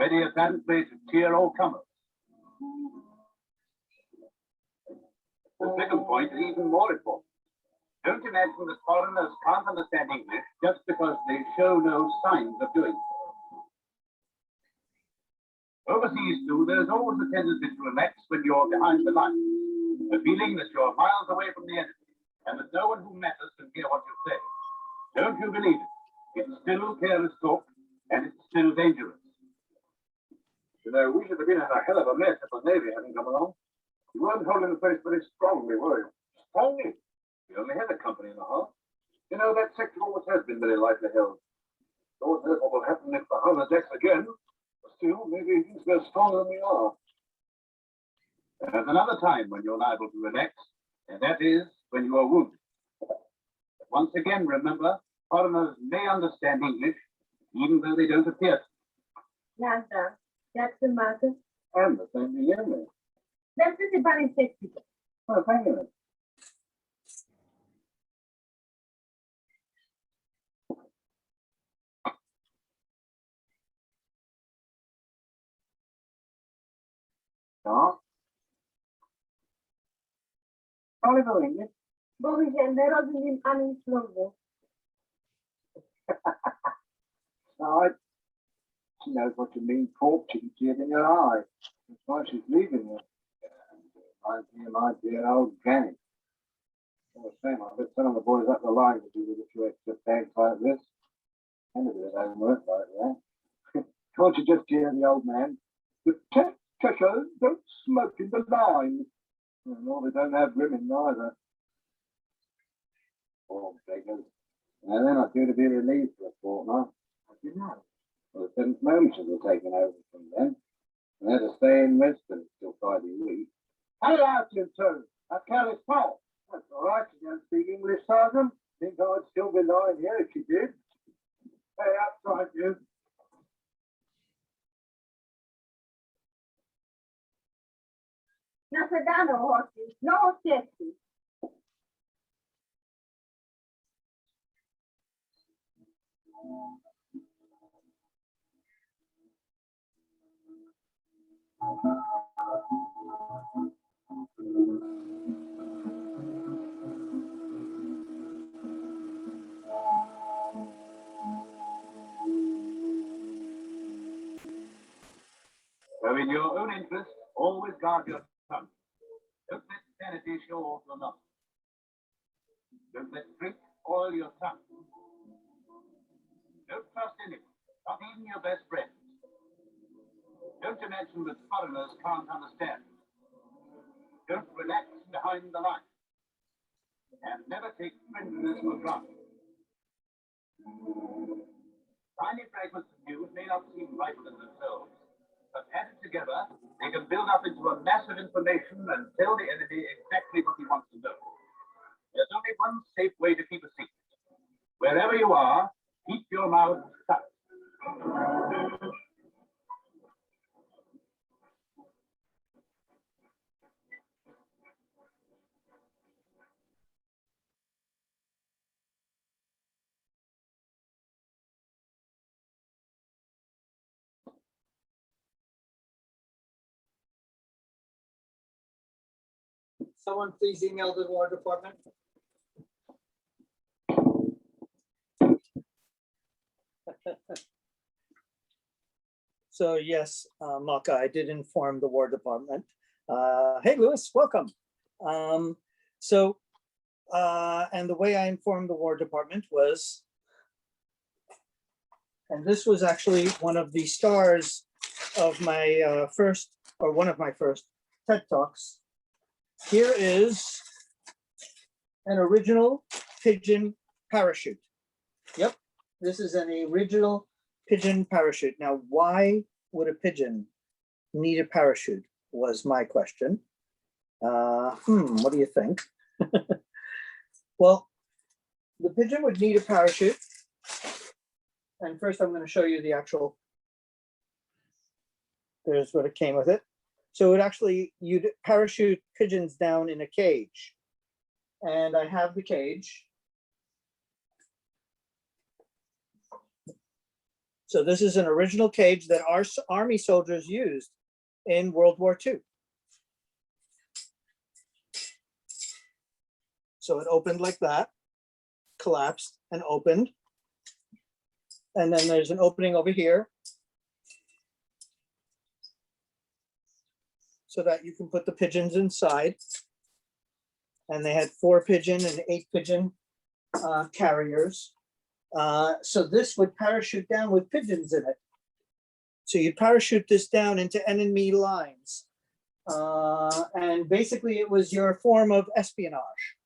ready apparently to cheer all comers. The second point is even more important. Don't imagine that foreigners can't understand English just because they show no signs of doing so. Overseas, too, there's always a tendency to relax when you're behind the lines, the feeling that you're miles away from the enemy, and that no one who matters can hear what you say. Don't you believe it? It's still careless talk, and it's still dangerous. You know, we should have been in a hell of a mess if the Navy hadn't come along. You weren't holding the place very strongly, were you? Strongly? We only had a company and a half. You know, that sector always has been very lightly held. Lord knows what will happen if the Hun attacks again. But still, maybe things go stronger than we are. There's another time when you're liable to relax, and that is when you are wounded. But once again, remember, foreigners may understand English, even though they don't appear to. Now, sir, Jackson Marcus. And the same thing, isn't it? That's just about in 60. Oh, hang on. Start. Oliver English. Bohužel nerozumím ani slovo. Right. She knows what you mean, pork chicken tears in your eye. That's why she's leaving you. My dear old Ganny. I was saying, I bet some of the boys up the line would do with a few extra bags like this. And a bit of homework like that. Can't you just hear the old man? The Cheshire don't smoke in the line. Well, they don't have women neither. Poor beggars. Now they're not due to be relieved for a fortnight. How do you know? Well, the 7th Momenters were taken over from them. And they're to stay in residence till Friday week. Hello out you two. That's Kelly's fault. That's all right. You don't speak English, Sergeant. Think I'd still be lying here if you did. Hey, outside you. Nasadano horses, no safety. So in your own interest, always guard your tongue. Don't let sanity show off your nose. Don't let drink oil your tongue. Don't trust anyone, not even your best friends. Don't imagine that foreigners can't understand. Don't relax behind the line. And never take friendliness for granted. Tiny fragments of news may not seem vital in themselves, but added together, they can build up into a mass of information and tell the enemy exactly what he wants to know. There's only one safe way to keep a secret. Wherever you are, keep your mouth shut. Someone please email the War Department. So yes, Maka, I did inform the War Department. Hey, Lewis, welcome. And the way I informed the War Department was, and this was actually one of the stars of my one of my first TED Talks. Here is an original pigeon parachute. Yep, this is an original pigeon parachute. Now, why would a pigeon need a parachute was my question. What do you think? Well, the pigeon would need a parachute. And first I'm going to show you the actual, there's what it came with it. So it actually, you'd parachute pigeons down in a cage. And I have the cage. So this is an original cage that our Army soldiers used in World War II. So it opened like that, collapsed and opened. And then there's an opening over here, so that you can put the pigeons inside. And they had 4 pigeon and 8 pigeon carriers. So this would parachute down with pigeons in it. So you parachute this down into enemy lines. And basically it was your form of espionage.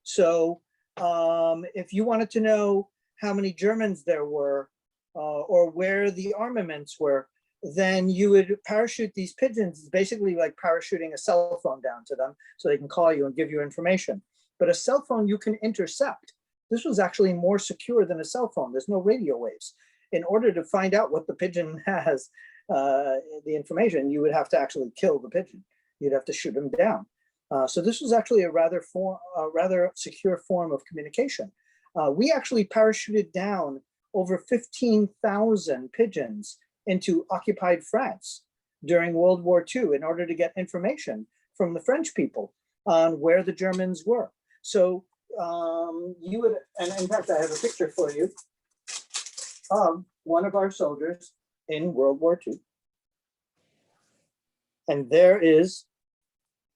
So if you wanted to know how many Germans there were or where the armaments were, then you would parachute these pigeons. It's basically like parachuting a cell phone down to them so they can call you and give you information. But a cell phone you can intercept. This was actually more secure than a cell phone. There's no radio waves. In order to find out what the pigeon has, the information, you would have to actually kill the pigeon. You'd have to shoot him down. So this was actually a rather secure form of communication. We actually parachuted down over 15,000 pigeons into occupied France. during World War II in order to get information from the French people on where the Germans were. So you would, and in fact, I have a picture for you of one of our soldiers in World War II. And there is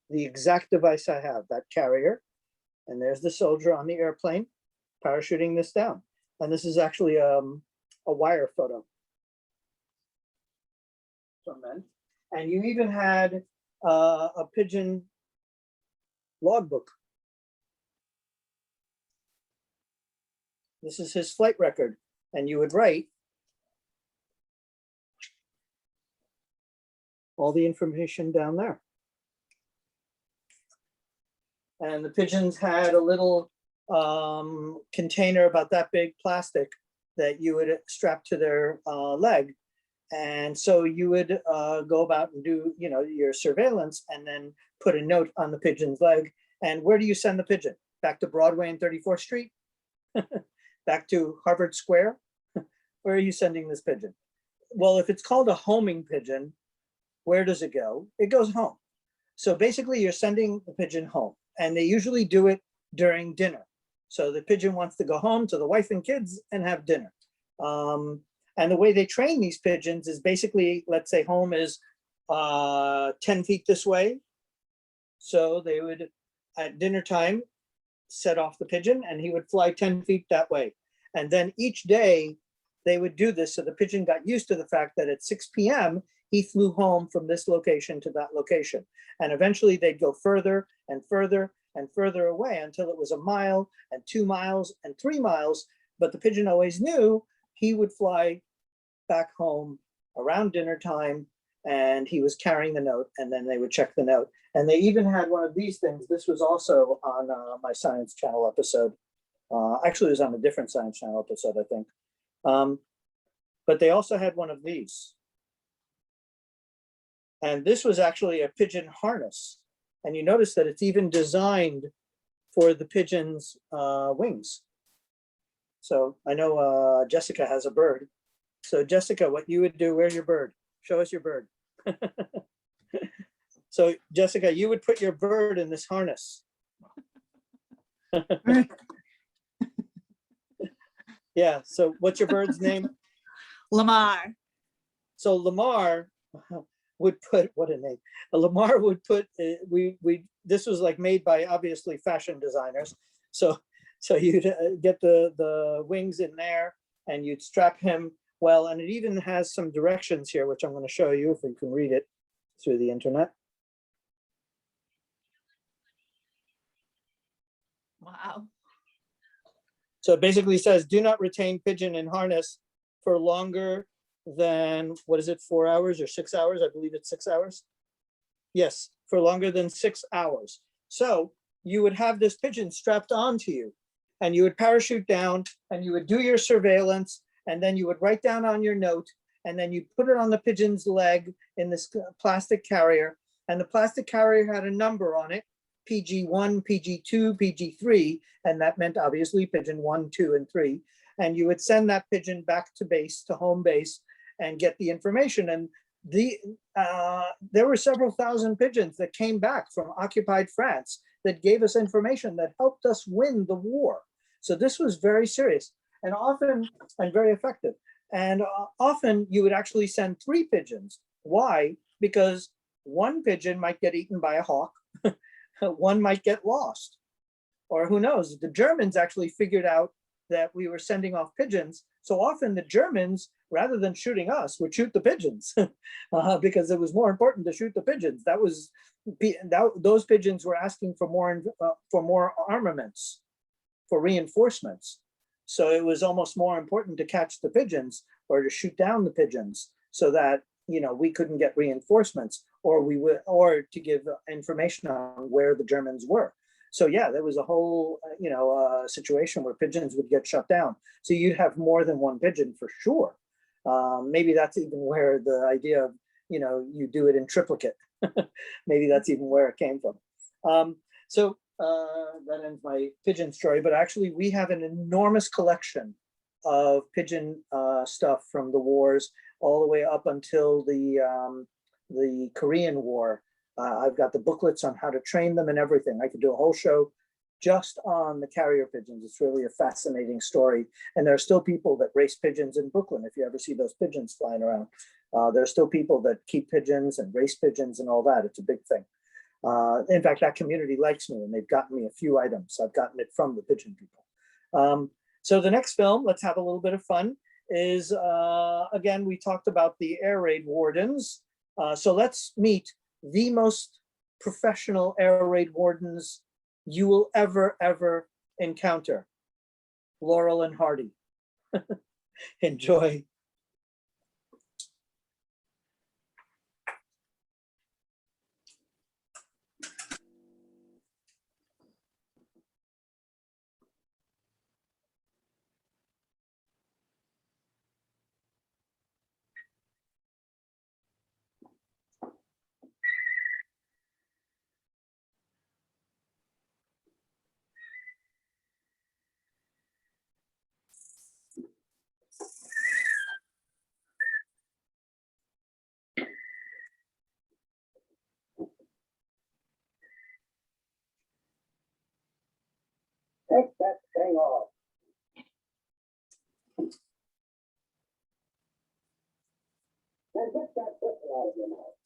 the exact device I have, that carrier. And there's the soldier on the airplane parachuting this down. And this is actually a wire photo from then. And you even had a pigeon logbook. This is his flight record. And you would write all the information down there. And the pigeons had a little container about that big, plastic, that you would strap to their leg. And so you would go about and do, you know, your surveillance, and then put a note on the pigeon's leg. And where do you send the pigeon? Back to Broadway and 34th Street? Back to Harvard Square? Where are you sending this pigeon? Well, if it's called a homing pigeon, where does it go? It goes home. So basically you're sending the pigeon home, and they usually do it during dinner. So the pigeon wants to go home to the wife and kids and have dinner. And the way they train these pigeons is basically, let's say home is 10 feet this way. So they would, at dinner time, set off the pigeon, and he would fly 10 feet that way. And then each day they would do this. So the pigeon got used to the fact that at 6 p.m., he flew home from this location to that location. And eventually they'd go further and further and further away until it was 1 mile and 2 miles and 3 miles. But the pigeon always knew he would fly back home around dinner time, and he was carrying the note, and then they would check the note. And they even had one of these things. This was also on my Science Channel episode. Actually, it was on a different Science Channel episode, I think. But they also had one of these. And this was actually a pigeon harness. And you notice that it's even designed for the pigeon's wings. So I know Jessica has a bird. So Jessica, what you would do, where's your bird? Show us your bird. So Jessica, you would put your bird in this harness. Yeah, so what's your bird's name? Lamar. So Lamar would put, what a name. Lamar would put, this was like made by obviously fashion designers. So you'd get the wings in there, and you'd strap him well, and it even has some directions here, which I'm going to show you if you can read it through the internet. Wow. So it basically says, do not retain pigeon in harness for longer than, what is it, 4 hours or 6 hours? I believe it's 6 hours. Yes, for longer than 6 hours. So you would have this pigeon strapped onto you, and you would parachute down, and you would do your surveillance, and then you would write down on your note, and then you put it on the pigeon's leg in this plastic carrier, and the plastic carrier had a number on it, PG1, PG2, PG3, and that meant obviously pigeon 1, 2, and 3. And you would send that pigeon back to base, to home base, and get the information. And there were several thousand pigeons that came back from occupied France that gave us information that helped us win the war. So this was very serious and often, and very effective. And often you would actually send 3 pigeons. Why? Because one pigeon might get eaten by a hawk. One might get lost, or who knows? The Germans actually figured out that we were sending off pigeons. So often the Germans, rather than shooting us, would shoot the pigeons because it was more important to shoot the pigeons. Those pigeons were asking for more armaments, for reinforcements. So it was almost more important to catch the pigeons or to shoot down the pigeons so that, you know, we couldn't get reinforcements, or to give information on where the Germans were. So yeah, there was a whole, situation where pigeons would get shut down. So you'd have more than one pigeon for sure. Maybe that's even where the idea of, you do it in triplicate. Maybe that's even where it came from. So that ends my pigeon story, but actually we have an enormous collection of pigeon stuff from the wars all the way up until the the Korean War. I've got the booklets on how to train them and everything. I could do a whole show just on the carrier pigeons. It's really a fascinating story. And there are still people that race pigeons in Brooklyn. If you ever see those pigeons flying around, there are still people that keep pigeons and race pigeons and all that. It's a big thing. In fact, that community likes me, and they've gotten me a few items. I've gotten it from the pigeon people. So the next film, let's have a little bit of fun, is, again, we talked about the air raid wardens. So let's meet the most professional air raid wardens you will ever encounter. Laurel and Hardy. Enjoy. Take that thing off. Now get that whistle out of your mouth.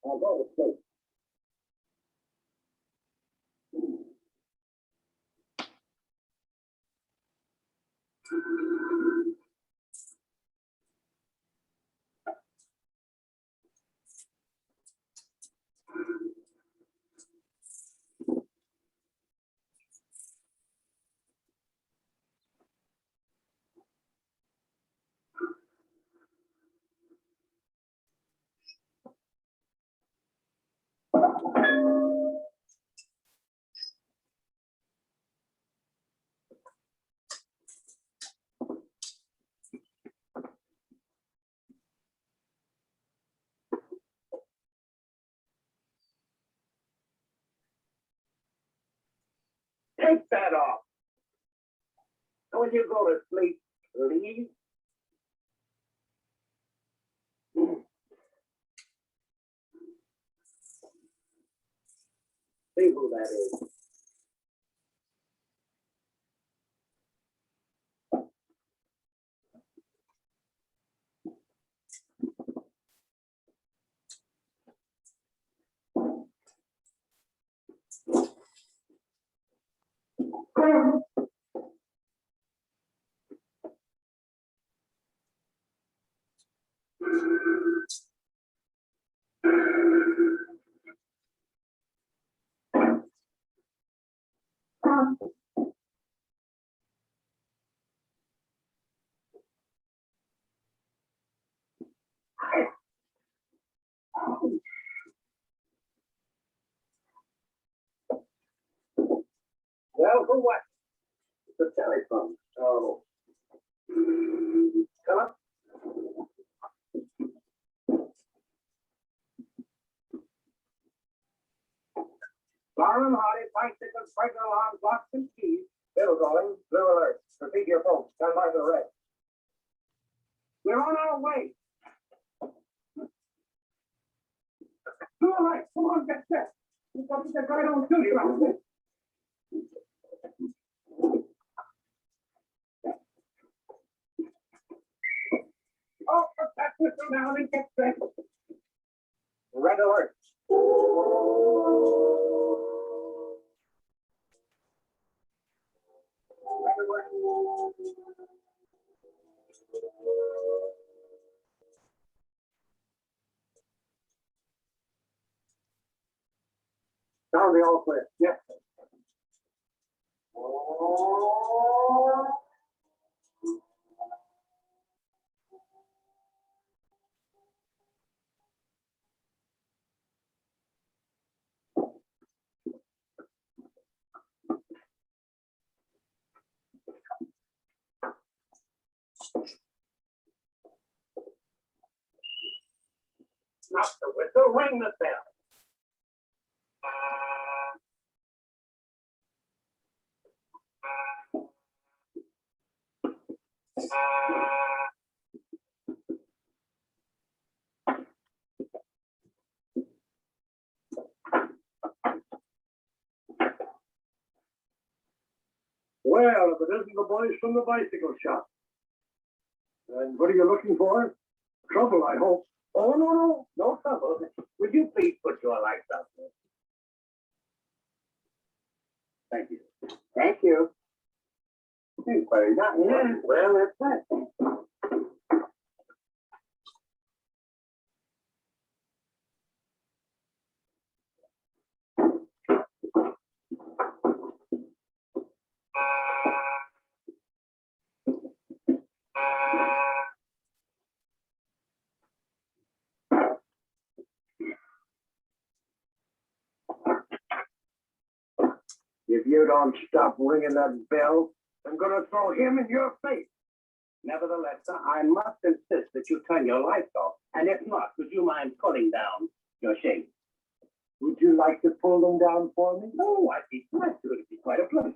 Now go to sleep. Take that off. And when you go to sleep, leave. See who that is. Well, who what? The telephone. Oh. Hello? Lauren Hardy, bicycles, breaker alarms, locks and keys. Bill calling, blue alert. Repeat your phone. Stand by for the rest. We're on our way. All right, come on, get set. We've got to get right on duty around this. Oh, put that whistle down and get set. Red alert. Red alert. Sound the all clear. Yes. Not the whistle, ring the bell. sale if it isn't the boys from the bicycle shop. And what are you looking for? Trouble, I hope. Oh, no trouble. Would you please put your lights out there? Thank you. Thank you. Very nice. Yeah, well, that's that. If you don't stop ringing that bell, I'm going to throw him in your face. Nevertheless, sir, I must insist that you turn your lights off. And if not, would you mind pulling down your shades? Would you like to pull them down for me? Oh, I'd be glad to. It'd be quite a pleasure.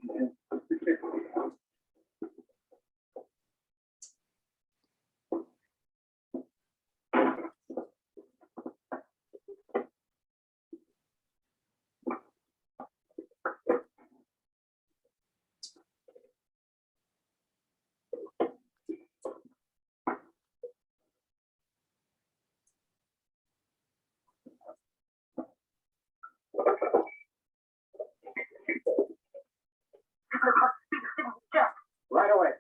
Right away.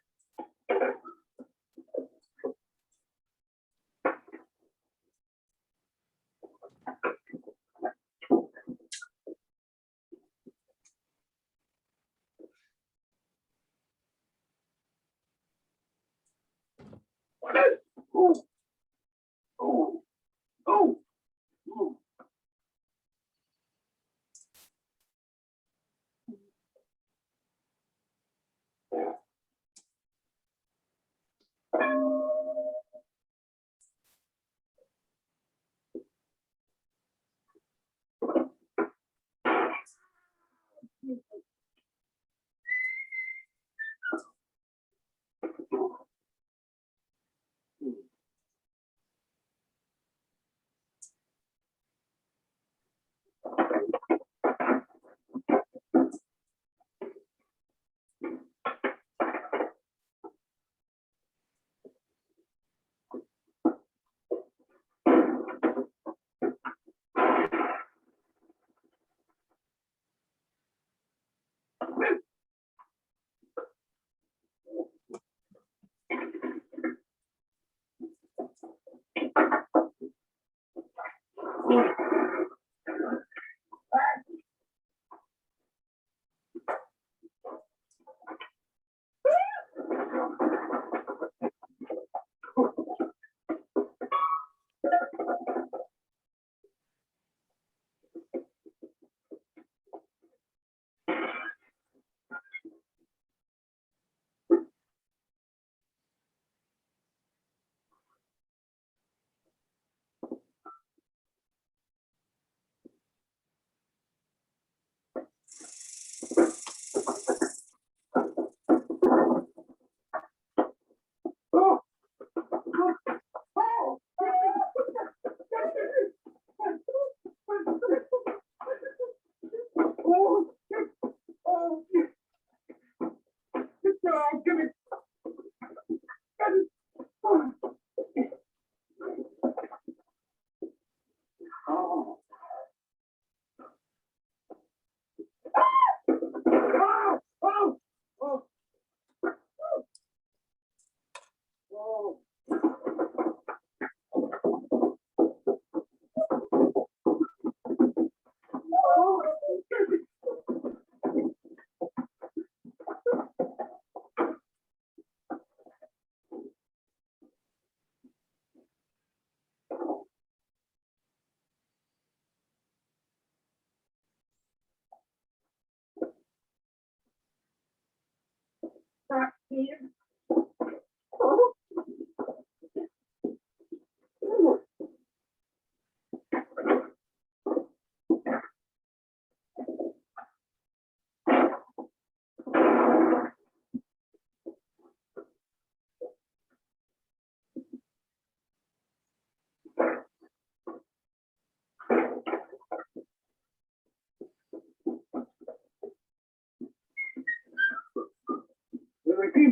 Ooh. Ooh. Ooh. Ooh.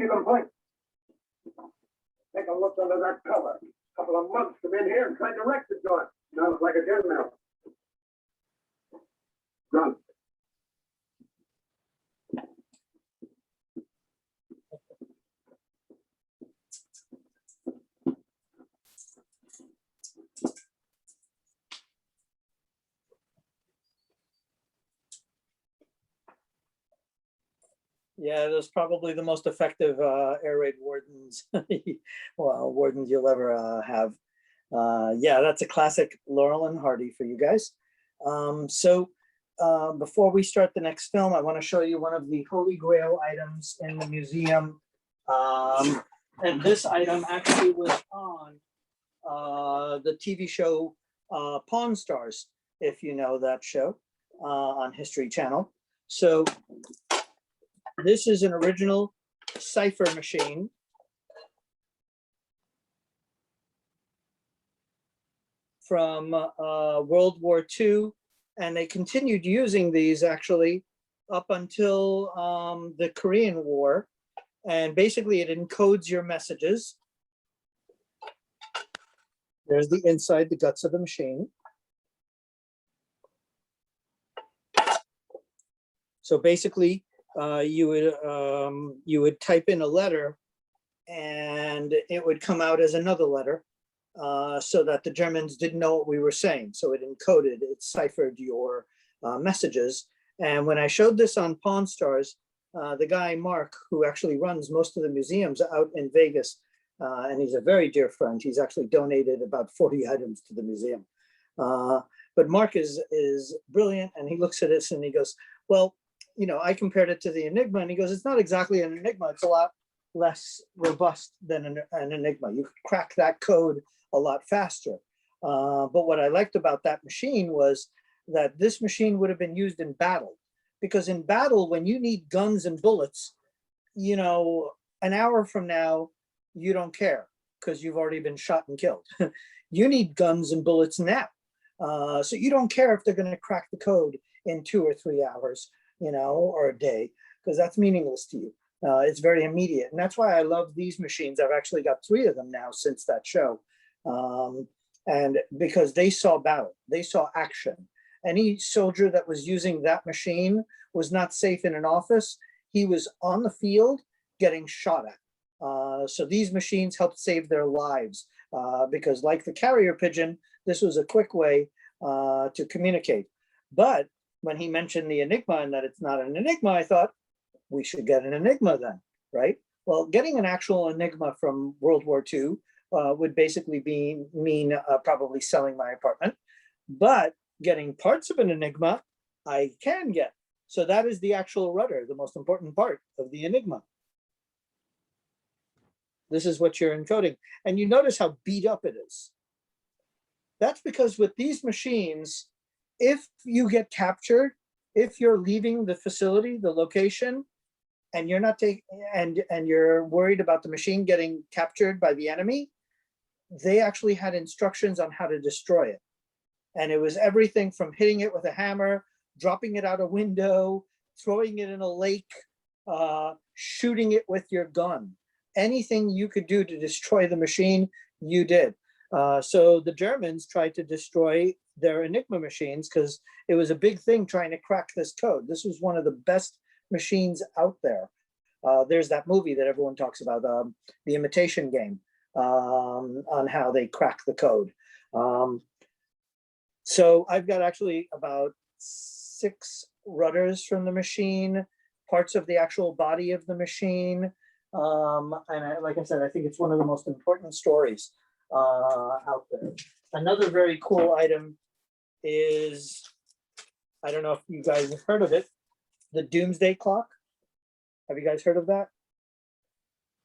easy complaint. Take a look under that cover. Couple of months come in here and tried to wreck the joint. Now it's like a gin mill. Done. Yeah, those probably the most effective air raid wardens, well, wardens you'll ever have. Yeah, that's a classic Laurel and Hardy for you guys. Before we start the next film, I want to show you one of the Holy Grail items in the museum. And this item actually was on the TV show Pawn Stars, if you know that show on History Channel. So this is an original cipher machine. From World War II, and they continued using these actually up until the Korean War. And basically it encodes your messages. There's the inside, the guts of the machine. So basically you would type in a letter and it would come out as another letter. So that the Germans didn't know what we were saying. So it encoded, it ciphered your messages. And when I showed this on Pawn Stars, the guy, Mark, who actually runs most of the museums out in Vegas, and he's a very dear friend. He's actually donated about 40 items to the museum. But Mark is brilliant, and he looks at this and he goes, well, you know, I compared it to the Enigma, and he goes, it's not exactly an Enigma. It's a lot less robust than an Enigma. You could crack that code a lot faster. But what I liked about that machine was that this machine would have been used in battle, because in battle, when you need guns and bullets, you know, an hour from now, you don't care because you've already been shot and killed. You need guns and bullets now. So you don't care if they're going to crack the code in 2 or 3 hours, you know, or a day, because that's meaningless to you. It's very immediate. And that's why I love these machines. I've actually got 3 of them now since that show. And because they saw battle, they saw action. Any soldier that was using that machine was not safe in an office. He was on the field getting shot at. So these machines helped save their lives because, like the carrier pigeon, this was a quick way to communicate. But when he mentioned the Enigma and that it's not an Enigma, I thought we should get an Enigma then, right? Well, getting an actual Enigma from World War II would basically mean probably selling my apartment, but getting parts of an Enigma, I can get. So that is the actual rudder, the most important part of the Enigma. This is what you're encoding. And you notice how beat up it is. That's because with these machines, if you get captured, if you're leaving the facility, the location, and you're not taking, and you're worried about the machine getting captured by the enemy, they actually had instructions on how to destroy it. And it was everything from hitting it with a hammer, dropping it out a window, throwing it in a lake, shooting it with your gun. Anything you could do to destroy the machine, you did. So the Germans tried to destroy their Enigma machines because it was a big thing trying to crack this code. This was one of the best machines out there. There's that movie that everyone talks about, The Imitation Game, on how they crack the code. So I've got actually about 6 rudders from the machine, parts of the actual body of the machine. Like I said, I think it's one of the most important stories out there. Another very cool item is, I don't know if you guys have heard of it, the Doomsday Clock. Have you guys heard of that?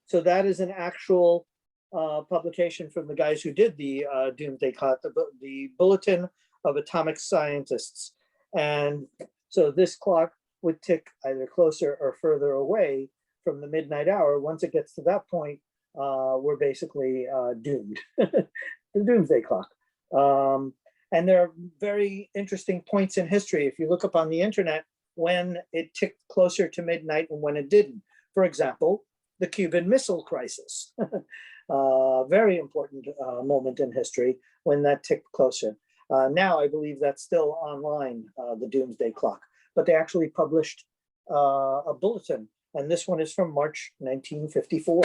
So that is an actual publication from the guys who did the Doomsday Clock, the Bulletin of Atomic Scientists. And so this clock would tick either closer or further away from the midnight hour. Once it gets to that point, we're basically doomed. The Doomsday Clock. And there are very interesting points in history. If you look up on the internet, when it ticked closer to midnight and when it didn't. For example, the Cuban Missile Crisis. Very important moment in history when that ticked closer. Now I believe that's still online, the Doomsday Clock, but they actually published a bulletin, and this one is from March 1954.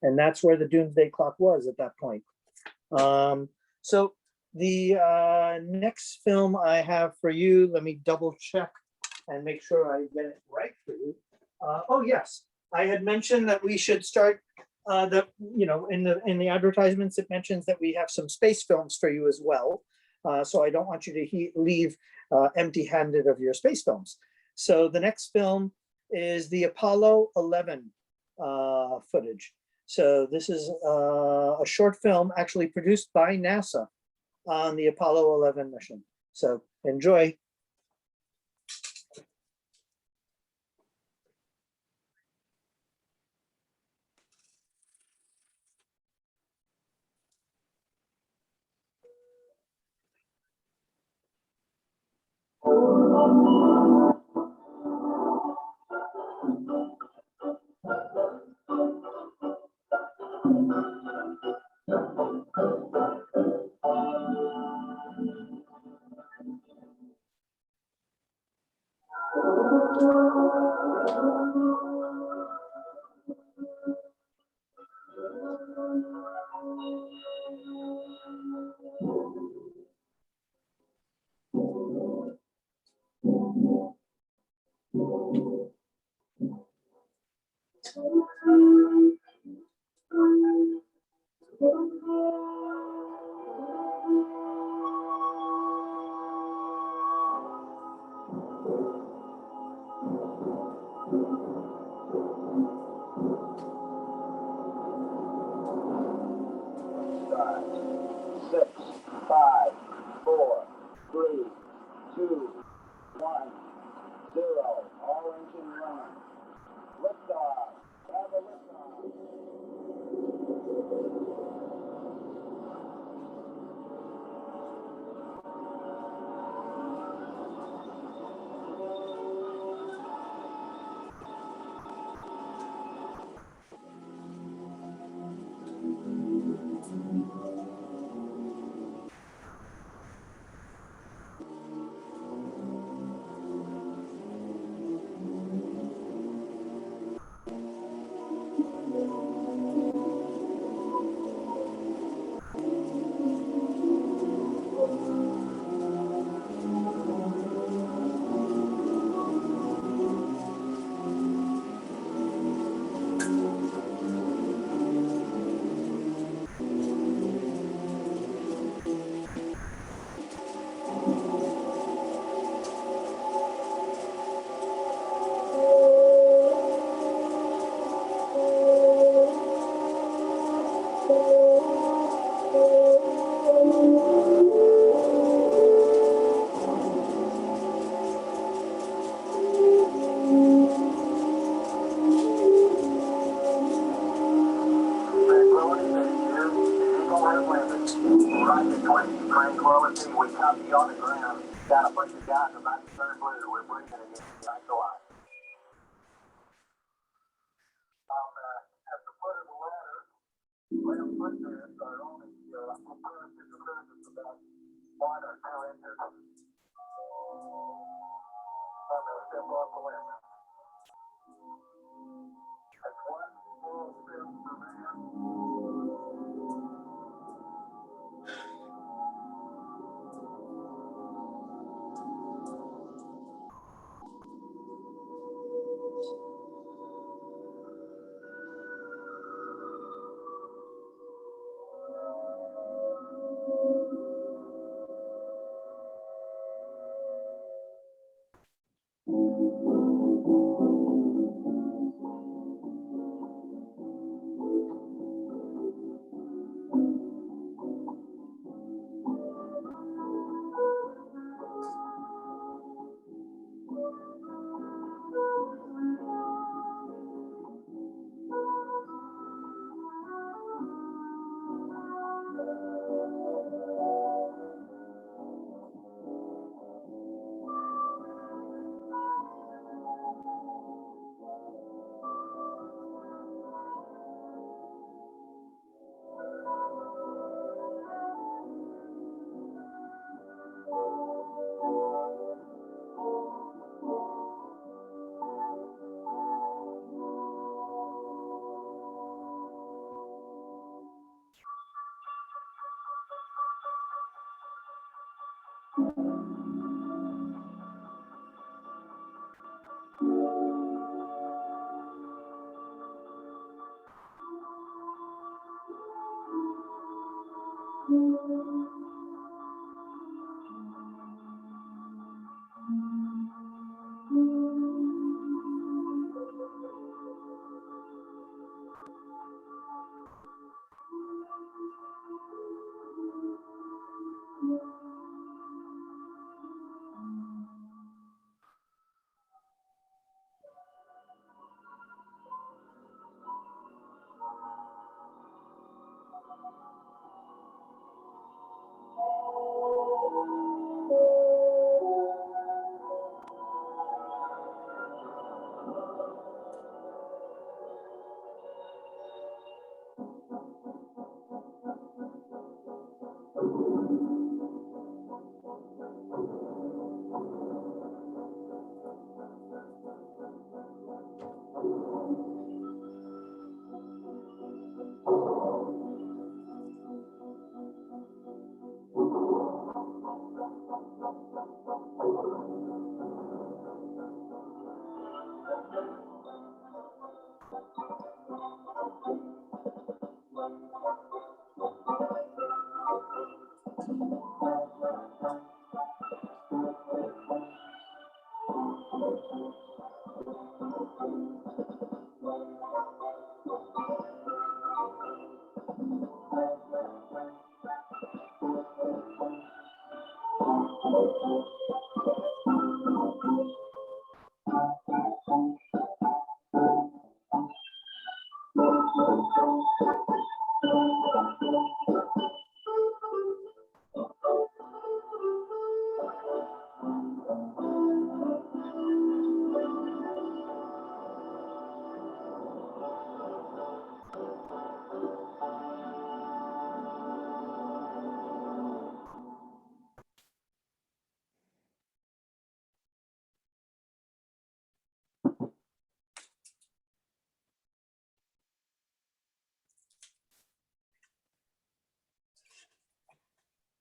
And that's where the Doomsday Clock was at that point. So the next film I have for you, let me double check and make sure I get it right for you. Oh yes, I had mentioned that we should start in the advertisements, it mentions that we have some space films for you as well. So I don't want you to leave empty-handed of your space films. So the next film is the Apollo 11 footage. So this is a short film actually produced by NASA on the Apollo 11 mission. So enjoy.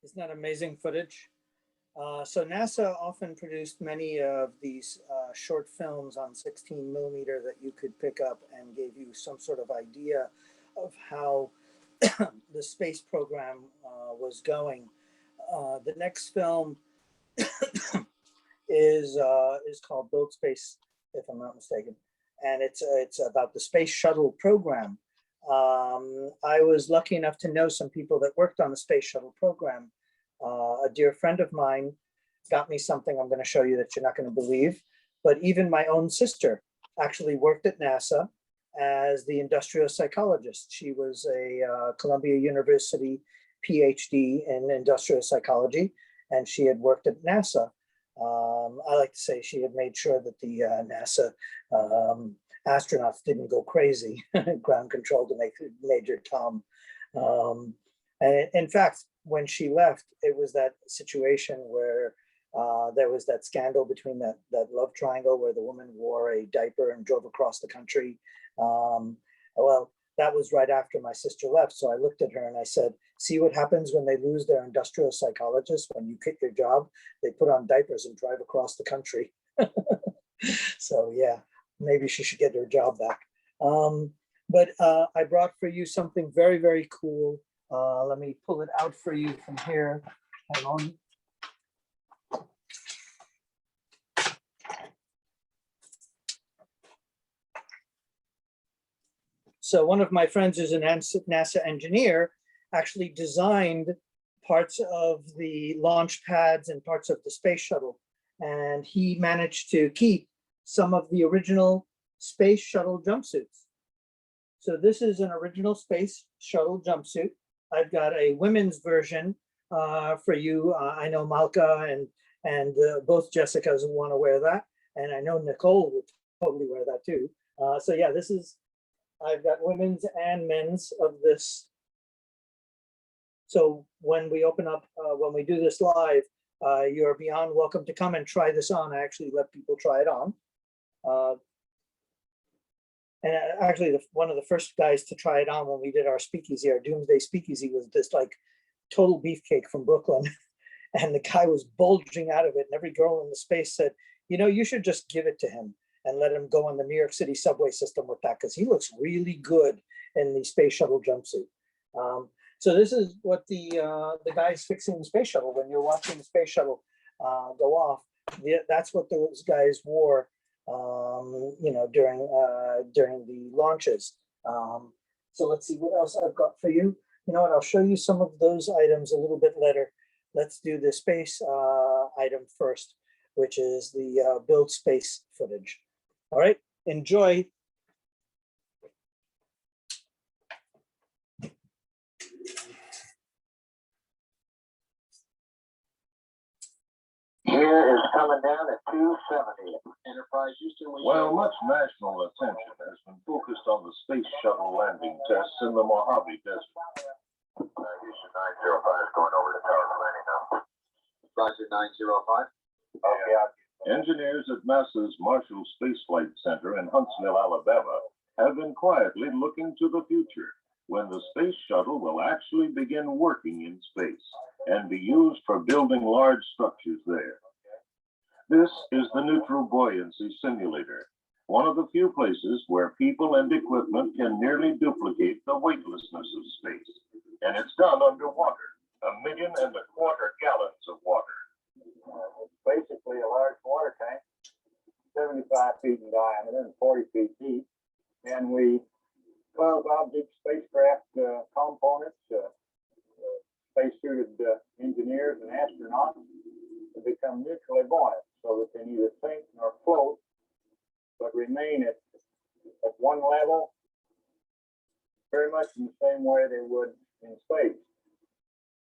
Isn't that amazing footage? So NASA often produced many of these short films on 16 millimeter that you could pick up and gave you some sort of idea of how the space program was going. The next film is called Build Space, if I'm not mistaken, and it's about the space shuttle program. I was lucky enough to know some people that worked on the space shuttle program. A dear friend of mine got me something I'm going to show you that you're not going to believe, but even my own sister actually worked at NASA as the industrial psychologist. She was a Columbia University PhD in industrial psychology, and she had worked at NASA. I like to say she had made sure that the NASA astronauts didn't go crazy, ground control to make Major Tom. And in fact, when she left, it was that situation where there was that scandal between that love triangle where the woman wore a diaper and drove across the country. Well, that was right after my sister left. So I looked at her and I said, see what happens when they lose their industrial psychologist? When you quit your job, they put on diapers and drive across the country. So yeah, maybe she should get her job back. But I brought for you something very, very cool. Let me pull it out for you from here. Hang on. So one of my friends who's a NASA engineer actually designed parts of the launch pads and parts of the space shuttle. And he managed to keep some of the original space shuttle jumpsuits. So this is an original space shuttle jumpsuit. I've got a women's version for you. I know Malka and both Jessicas want to wear that. And I know Nicole would totally wear that too. So yeah, this is, I've got women's and men's of this. So when we open up, when we do this live, you're beyond welcome to come and try this on. I actually let people try it on. And actually, one of the first guys to try it on when we did our speakeasy, our Doomsday Speakeasy, was this like total beefcake from Brooklyn. And the guy was bulging out of it. And every girl in the space said, you know, you should just give it to him and let him go on the New York City subway system with that, because he looks really good in the space shuttle jumpsuit. So this is what the guys fixing the space shuttle, when you're watching the space shuttle go off, that's what those guys wore, you know, during the launches. So let's see what else I've got for you. You know what, I'll show you some of those items a little bit later. Let's do the space item first, which is the build space footage. All right, enjoy. Here is coming down at 270. Enterprise Houston. While much national attention has been focused on the space shuttle landing tests in the Mojave Desert. Houston 905 is going over to tower landing now. Roger 905. Okay. Engineers at NASA's Marshall Space Flight Center in Huntsville, Alabama, have been quietly looking to the future, when the space shuttle will actually begin working in space and be used for building large structures there. This is the Neutral Buoyancy Simulator, one of the few places where people and equipment can nearly duplicate the weightlessness of space. And it's done underwater, 1.25 million gallons of water. It's basically a large water tank, 75 feet in diameter and 40 feet deep. And we 12 object spacecraft components, spacesuited engineers and astronauts to become neutrally buoyant so that they neither sink nor float, but remain at one level, very much in the same way they would in space.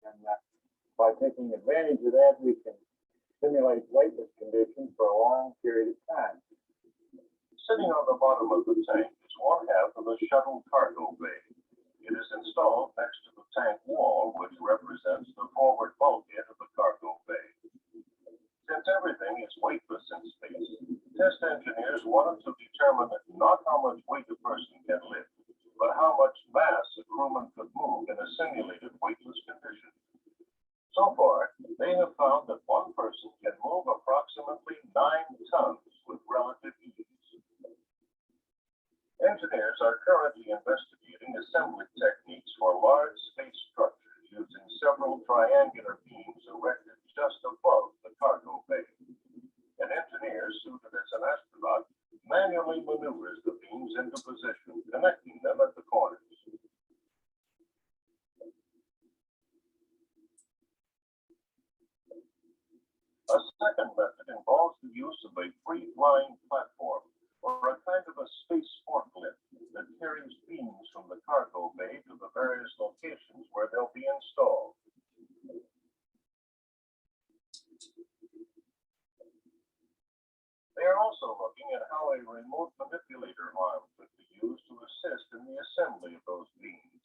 And by taking advantage of that, we can simulate weightless conditions for a long period of time. Sitting on the bottom of the tank is one half of the shuttle cargo bay. It is installed next to the tank wall, which represents the forward bulkhead of the cargo bay. Since everything is weightless in space, test engineers wanted to determine not how much weight a person can lift, but how much mass a crewman could move in a simulated weightless condition. So far, they have found that one person can move approximately 9 tons with relative ease. Engineers are currently investigating assembly techniques for large space structures using several triangular beams erected just above the cargo bay. An engineer suited as an astronaut manually maneuvers the beams into position, connecting them at the corners. A second method involves the use of a free-flying platform, or a kind of a space forklift that carries beams from the cargo bay to the various locations where they'll be installed. They are also looking at how a remote manipulator arm could be used to assist in the assembly of those beams.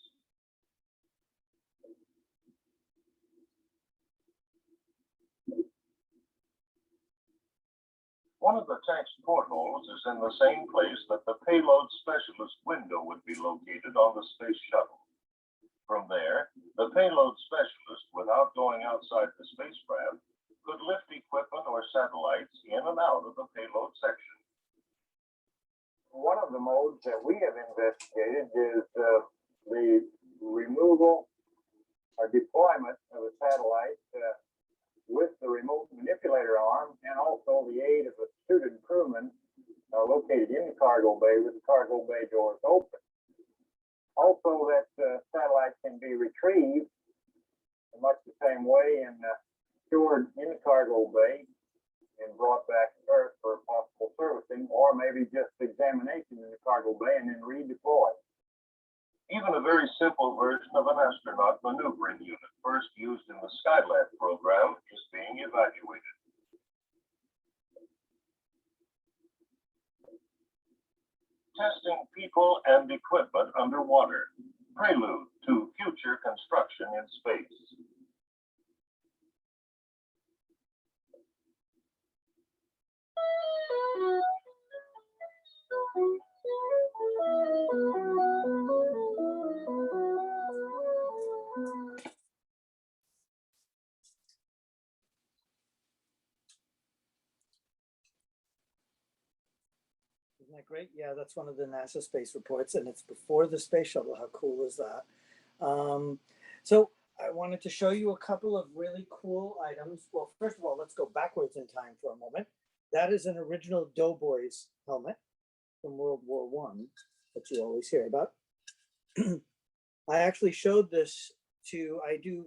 One of the tank's portholes is in the same place that the payload specialist window would be located on the space shuttle. From there, the payload specialist, without going outside the spacecraft, could lift equipment or satellites in and out of the payload section. One of the modes that we have investigated is the removal or deployment of a satellite with the remote manipulator arm, and also the aid of a suited crewman located in the cargo bay with the cargo bay doors open. Also, that satellite can be retrieved in much the same way and stored in the cargo bay and brought back to Earth for possible servicing, or maybe just examination in the cargo bay and then redeployed. Even a very simple version of an astronaut maneuvering unit, first used in the Skylab program, is being evaluated. Testing people and equipment underwater, prelude to future construction in space. Isn't that great? Yeah, that's one of the NASA space reports, and it's before the space shuttle. How cool is that? So I wanted to show you a couple of really cool items. Well, first of all, let's go backwards in time for a moment. That is an original Doughboys helmet from World War One that you always hear about. I actually showed this I do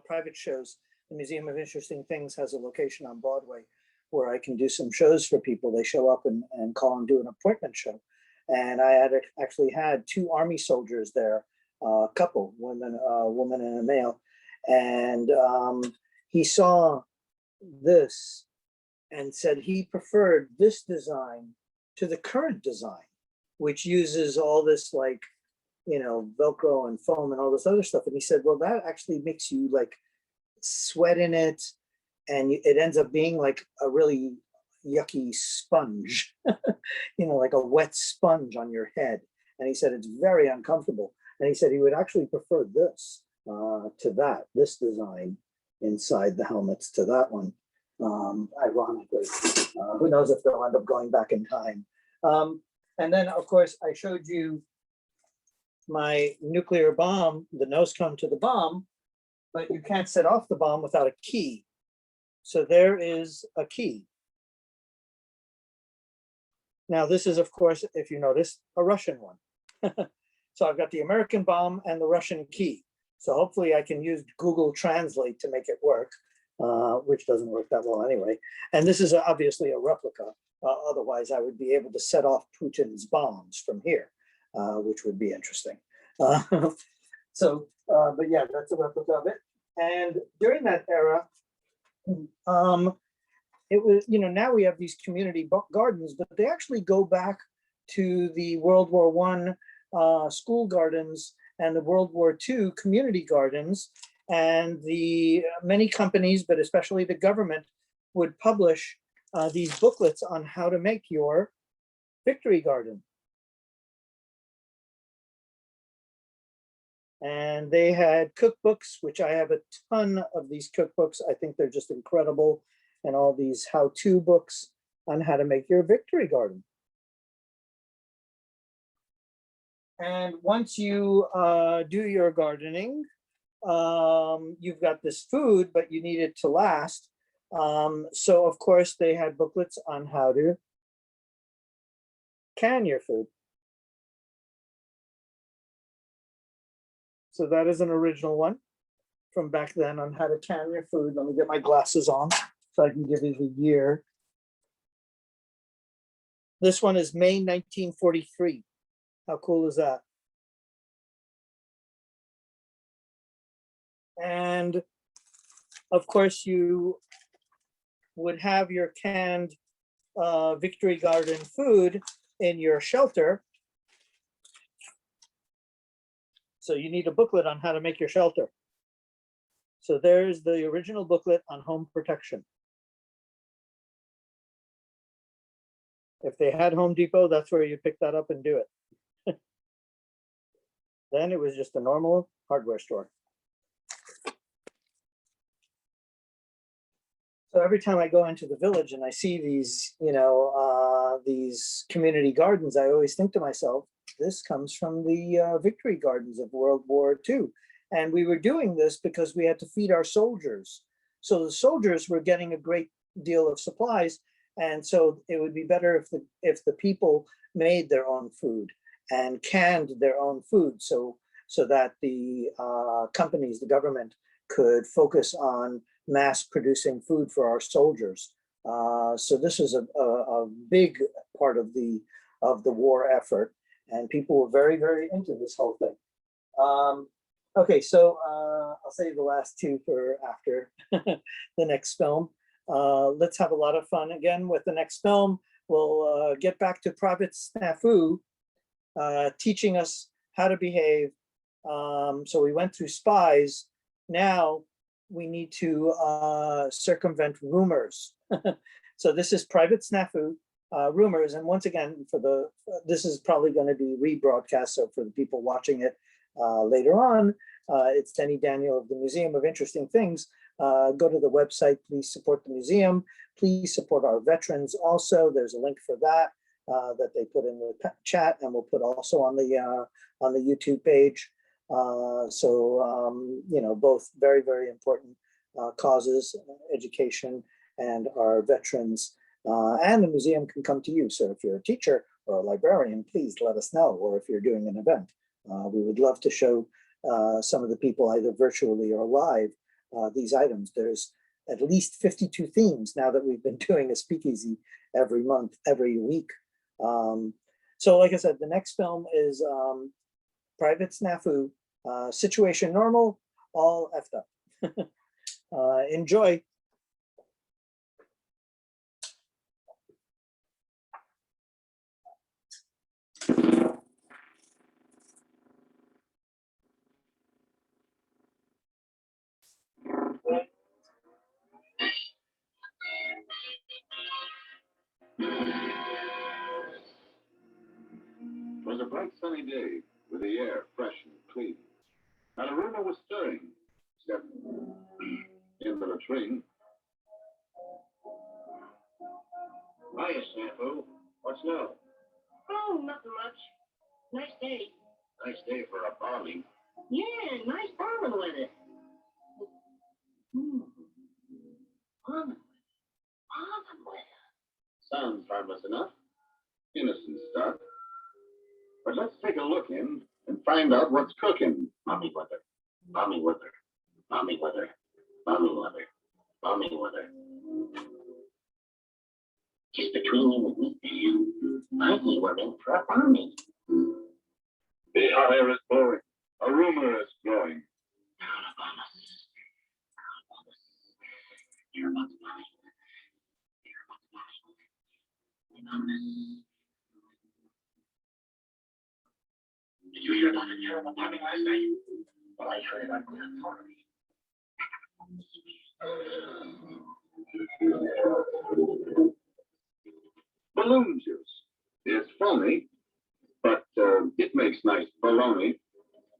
private shows. The Museum of Interesting Things has a location on Broadway where I can do some shows for people. They show up and call and do an appointment show. And I had actually had two Army soldiers there, a couple, a woman and a male. And he saw this and said he preferred this design to the current design, which uses all this like, you know, Velcro and foam and all this other stuff. And he said, well, that actually makes you like sweat in it. And it ends up being like a really yucky sponge, you know, like a wet sponge on your head. And he said, it's very uncomfortable. And he said he would actually prefer this to this design inside the helmets to that one. Ironically, who knows if they'll end up going back in time. And then, of course, I showed you my nuclear bomb, the nose cone to the bomb, but you can't set off the bomb without a key. So there is a key. Now, this is, of course, if you notice, a Russian one. So I've got the American bomb and the Russian key. So hopefully I can use Google Translate to make it work, which doesn't work that well anyway. And this is obviously a replica. Otherwise, I would be able to set off Putin's bombs from here, which would be interesting. But yeah, that's a replica of it. And during that era, it was, you know, now we have these community gardens, but they actually go back to the World War I school gardens and the World War II community gardens. And the many companies, but especially the government, would publish these booklets on how to make your victory garden. And they had cookbooks, which I have a ton of these cookbooks. I think they're just incredible. And all these how-to books on how to make your victory garden. And once you do your gardening, you've got this food, but you need it to last. So of course they had booklets on how to can your food. So that is an original one from back then on how to can your food. Let me get my glasses on so I can give you the year. This one is May 1943. How cool is that? And of course, you would have your canned victory garden food in your shelter. So you need a booklet on how to make your shelter. So there's the original booklet on home protection. If they had Home Depot, that's where you pick that up and do it. Then it was just a normal hardware store. So every time I go into the village and I see these, you know, these community gardens, I always think to myself, this comes from the victory gardens of World War II. And we were doing this because we had to feed our soldiers. So the soldiers were getting a great deal of supplies. And so it would be better if the people made their own food and canned their own food so that the companies, the government, could focus on mass producing food for our soldiers. So this is a big part of the war effort, and people were very, very into this whole thing. Okay, so I'll save the last two for after the next film. Let's have a lot of fun again with the next film. We'll get back to Private Snafu teaching us how to behave. So we went through spies. Now we need to circumvent rumors. So this is Private Snafu, rumors. And once again, this is probably going to be rebroadcast. So for the people watching it later on, it's Denny Daniel of the Museum of Interesting Things. Go to the website, please support the museum. Please support our veterans also. There's a link for that that they put in the chat, and we'll put also on the YouTube page. You know, both very, very important causes, education, and our veterans. And the museum can come to you. So if you're a teacher or a librarian, please let us know. Or if you're doing an event, we would love to show some of the people either virtually or live these items. There's at least 52 themes now that we've been doing a speakeasy every month, every week. So like I said, the next film is Private Snafu, Situation Normal, all effed up. Enjoy. It was a bright sunny day with the air fresh and clean. Not a rumor was stirring, except in the latrine. Hiya, Snafu. What's new? Oh, nothing much. Nice day. Nice day for a bombing. Yeah, nice bombing weather. Bombing weather. Sounds harmless enough. Innocent stuff. But let's take a look in and find out what's cooking. Bombing weather. Bombing weather. Bombing weather. Bombing weather. Bombing weather. Just between you and me, I think we're in for a bombing. The hot air is blowing. A rumor is growing. You're about to bomb. You're about to bomb. Did you hear about the terrible bombing last night? Well, I heard it on the authority. Balloon juice. It's foamy, but it makes nice baloney.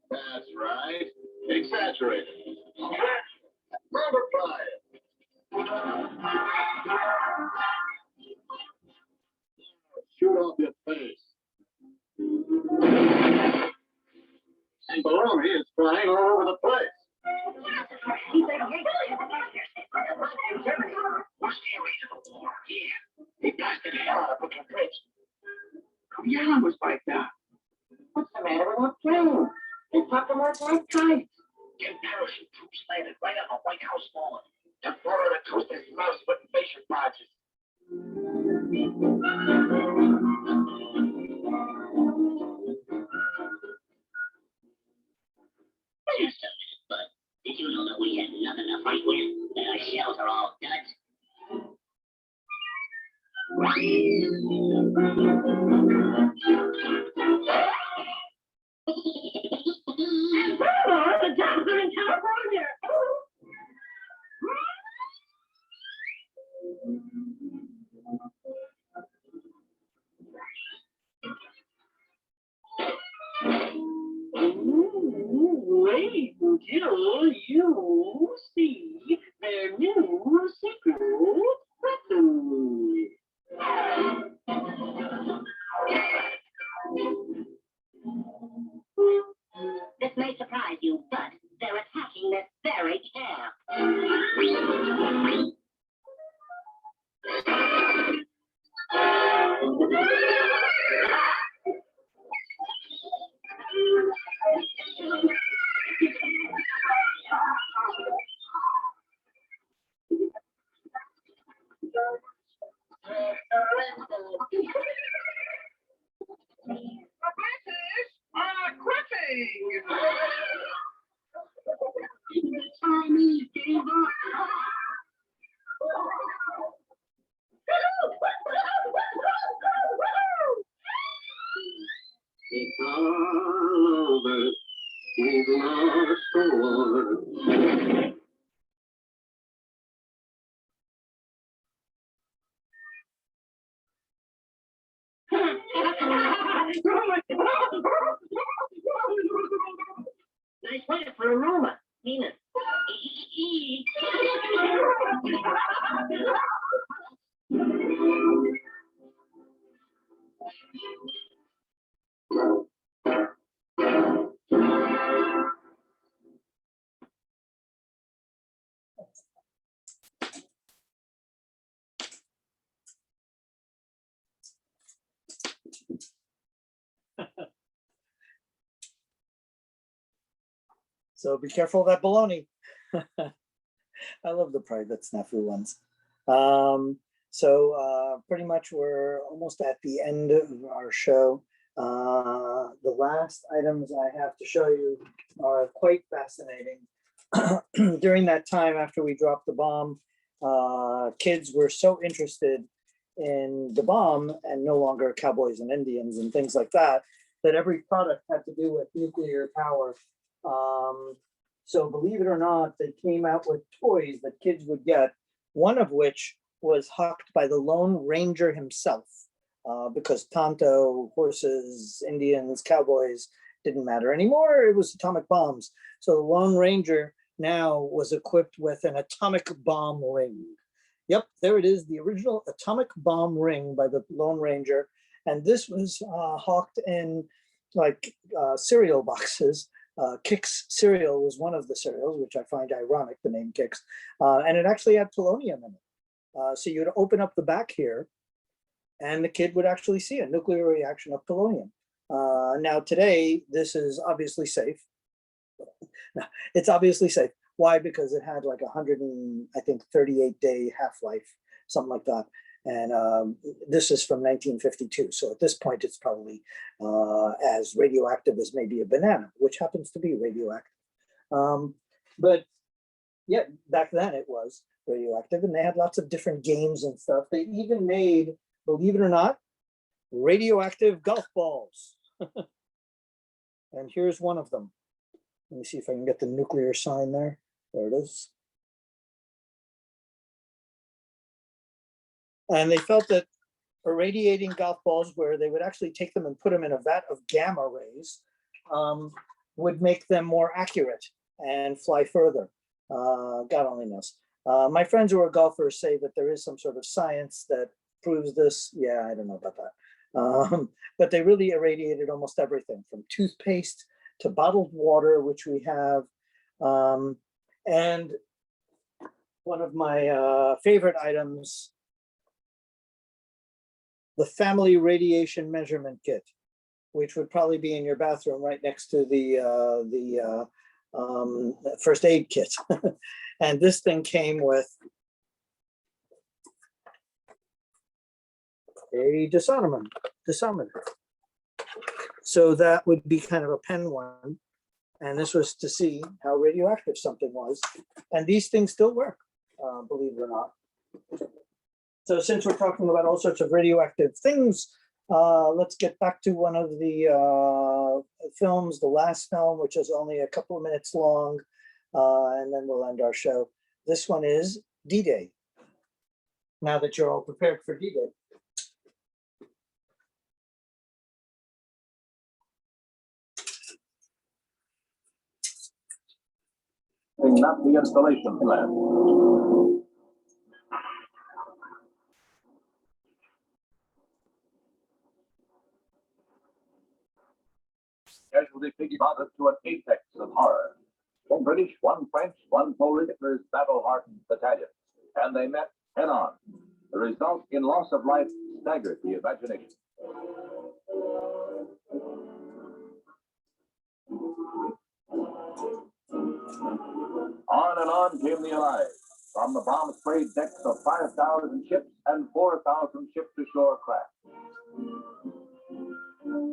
That's right. Exaggerated. Multiply it. Shoot off your face. And baloney is flying all over the place. We're still ready for war. Yeah. They blasted it out of the bridge. Yeah, was like that. What's the matter with our plane? They popped them off like kites. 10 parachute troops landed right on the White House lawn. The Florida coasters mouse with invasion barges. Just a minute, bud. Did you know that we had nothing to fight with? And our shells are all duds? The jobs are in California. Wait until you see their new secret weapon. This may surprise you, but they're attacking this very camp. It's all over. We've lost the war. Nice weather for a rumor, Nina. So be careful of that baloney. I love the private snafu ones. Pretty much we're almost at the end of our show. The last items I have to show you are quite fascinating. During that time after we dropped the bomb, kids were so interested in the bomb and no longer cowboys and Indians and things like that, that every product had to do with nuclear power. So believe it or not, they came out with toys that kids would get, one of which was hawked by the Lone Ranger himself, because Tonto, horses, Indians, cowboys didn't matter anymore. It was atomic bombs. So the Lone Ranger now was equipped with an atomic bomb ring. Yep, there it is, the original atomic bomb ring by the Lone Ranger. And this was hawked in like cereal boxes. Kix cereal was one of the cereals, which I find ironic, the name Kix. And it actually had polonium in it. So you'd open up the back here and the kid would actually see a nuclear reaction of polonium. Now today, this is obviously safe. It's obviously safe. Why? Because it had like 38-day half-life, something like that. And this is from 1952. So at this point, it's probably as radioactive as maybe a banana, which happens to be radioactive. But yeah, back then it was radioactive, and they had lots of different games and stuff. They even made, believe it or not, radioactive golf balls. And here's one of them. Let me see if I can get the nuclear sign there. There it is. And they felt that irradiating golf balls, where they would actually take them and put them in a vat of gamma rays, would make them more accurate and fly further. God only knows. My friends who are golfers say that there is some sort of science that proves this. Yeah, I don't know about that. But they really irradiated almost everything, from toothpaste to bottled water, which we have. And one of my favorite items, the family radiation measurement kit, which would probably be in your bathroom right next to the first aid kit. And this thing came with a disarmometer. So that would be kind of a pen one. And this was to see how radioactive something was. And these things still work, believe it or not. So since we're talking about all sorts of radioactive things, let's get back to one of the films, the last film, which is only a couple of minutes long, and then we'll end our show. This one is D-Day. Now that you're all prepared for D-Day. Not the installation plan. Casualty piggybacked to an apex of horror. One British, one French, one Polish, Hitler's battle-hardened battalion, and they met head-on. The result in loss of life staggered the imagination. On and on came the Allies, from the bomb-sprayed decks of 5,000 ships and 4,000 ship-to-shore craft.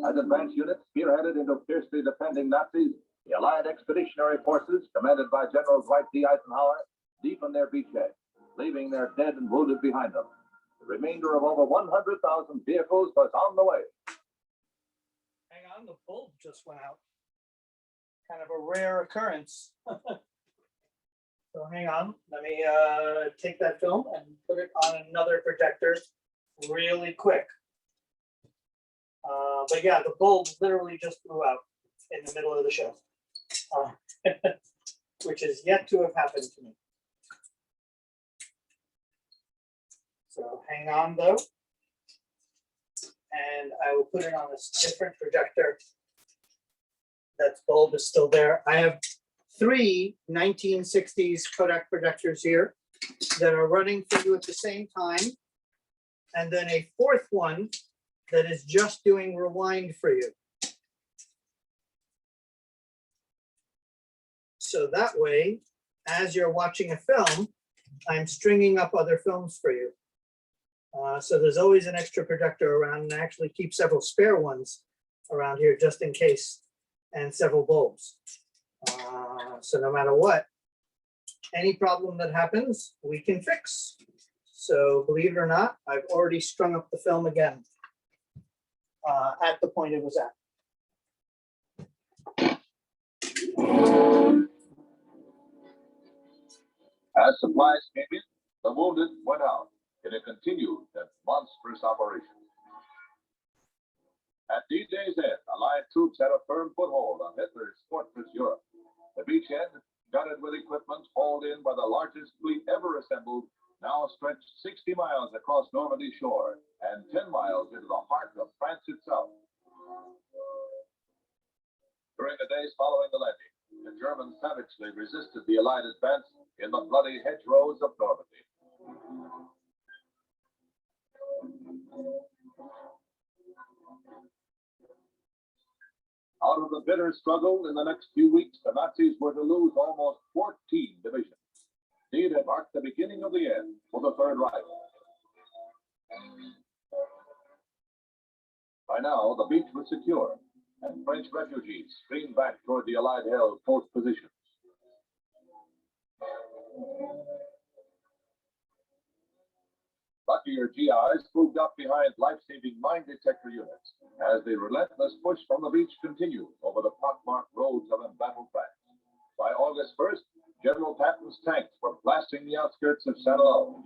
As advance units spearheaded into fiercely defending Nazis, the Allied expeditionary forces, commanded by Generals Dwight D. Eisenhower, deepened their beachhead, leaving their dead and wounded behind them. The remainder of over 100,000 vehicles was on the way. Hang on, the bulb just went out. Kind of a rare occurrence. So hang on, let me take that film and put it on another projector really quick. But yeah, the bulb literally just blew out in the middle of the show, which is yet to have happened to me. So hang on though, and I will put it on a different projector. That bulb is still there. I have 3 1960s Kodak projectors here that are running for you at the same time. And then a fourth one that is just doing rewind for you. So that way, as you're watching a film, I'm stringing up other films for you. So there's always an extra projector around, and I actually keep several spare ones around here just in case, and several bulbs. So no matter what, any problem that happens, we can fix. So believe it or not, I've already strung up the film again at the point it was at. As supplies came in, the wounded went out in a continued and monstrous operation. At D-Day's end, Allied troops had a firm foothold on Hitler's fortress Europe. The beachhead, gutted with equipment hauled in by the largest fleet ever assembled, now stretched 60 miles across Normandy shore and 10 miles into the heart of France itself. During the days following the landing, the Germans savagely resisted the Allied advance in the bloody hedgerows of Normandy. Out of the bitter struggle in the next few weeks, the Nazis were to lose almost 14 divisions. Indeed, it marked the beginning of the end for the Third Reich. By now, the beach was secure, and French refugees streamed back toward the Allied-held post positions. Luckier GIs moved up behind life-saving mine detector units as the relentless push from the beach continued over the pockmarked roads of embattled France. By August 1st, General Patton's tanks were blasting the outskirts of Saint-Malo.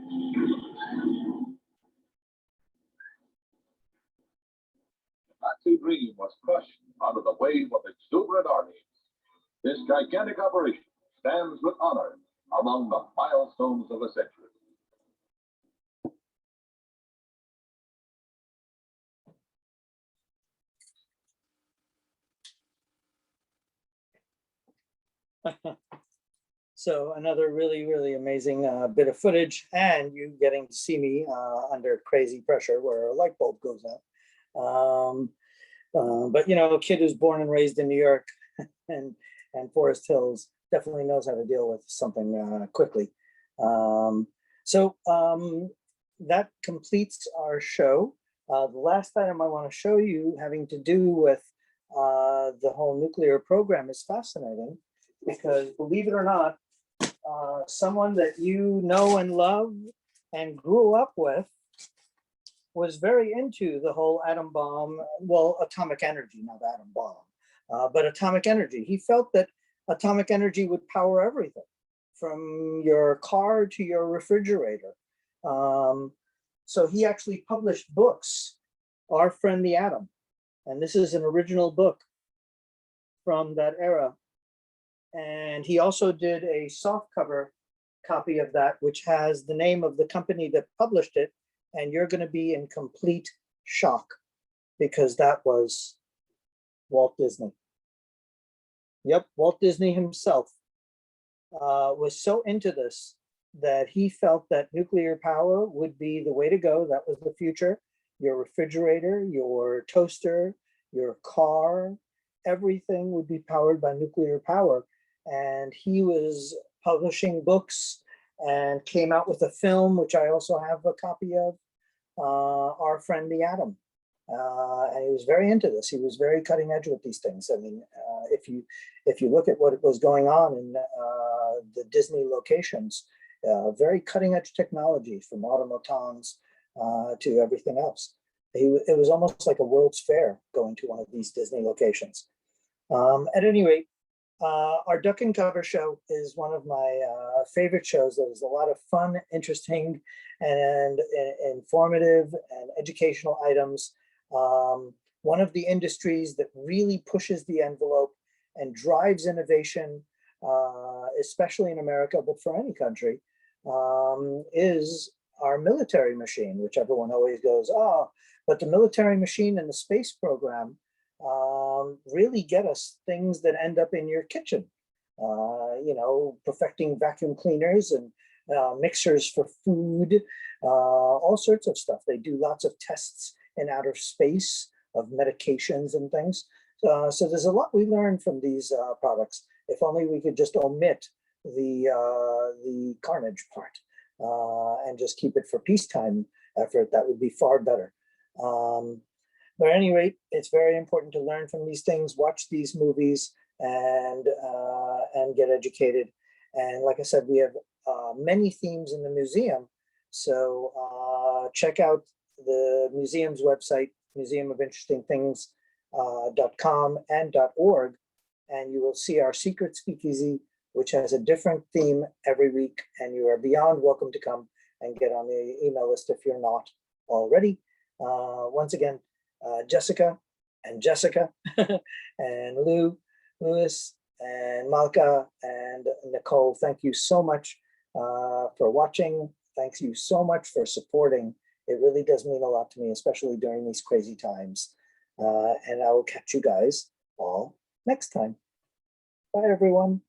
The Nazi dream was crushed under the wave of exuberant armies. This gigantic operation stands with honor among the milestones of the century. So another really, really amazing bit of footage, and you getting to see me under crazy pressure where a light bulb goes out. But you know, a kid who's born and raised in New York and Forest Hills definitely knows how to deal with something quickly. That completes our show. The last item I want to show you having to do with the whole nuclear program is fascinating, because believe it or not, someone that you know and love and grew up with was very into the whole atom bomb, well, atomic energy, not atom bomb, but atomic energy. He felt that atomic energy would power everything, from your car to your refrigerator. So he actually published books, Our Friend the Atom, and this is an original book from that era. And he also did a softcover copy of that, which has the name of the company that published it. And you're going to be in complete shock, because that was Walt Disney. Yep, Walt Disney himself was so into this that he felt that nuclear power would be the way to go. That was the future. Your refrigerator, your toaster, your car, everything would be powered by nuclear power. And he was publishing books and came out with a film, which I also have a copy of, Our Friend the Atom. And he was very into this. He was very cutting edge with these things. I mean, if you look at what was going on in the Disney locations, very cutting edge technology, from automatons to everything else. It was almost like a World's Fair going to one of these Disney locations. At any rate, our Duck and Cover show is one of my favorite shows. There's a lot of fun, interesting, and informative and educational items. One of the industries that really pushes the envelope and drives innovation, especially in America, but for any country, is our military machine, which everyone always goes, oh, but the military machine and the space program really get us things that end up in your kitchen. You know, perfecting vacuum cleaners and mixers for food, all sorts of stuff. They do lots of tests in outer space of medications and things. So there's a lot we learn from these products. If only we could just omit the carnage part and just keep it for peacetime effort, that would be far better. But at any rate, it's very important to learn from these things, watch these movies, and get educated. And like I said, we have many themes in the museum. So check out the museum's website, museumofinterestingthings.com and .org, and you will see our secret speakeasy, which has a different theme every week. And you are beyond welcome to come and get on the email list if you're not already. Once again, Jessica and Louis and Malka and Nicole, thank you so much for watching. Thanks you so much for supporting. It really does mean a lot to me, especially during these crazy times. And I will catch you guys all next time. Bye, everyone.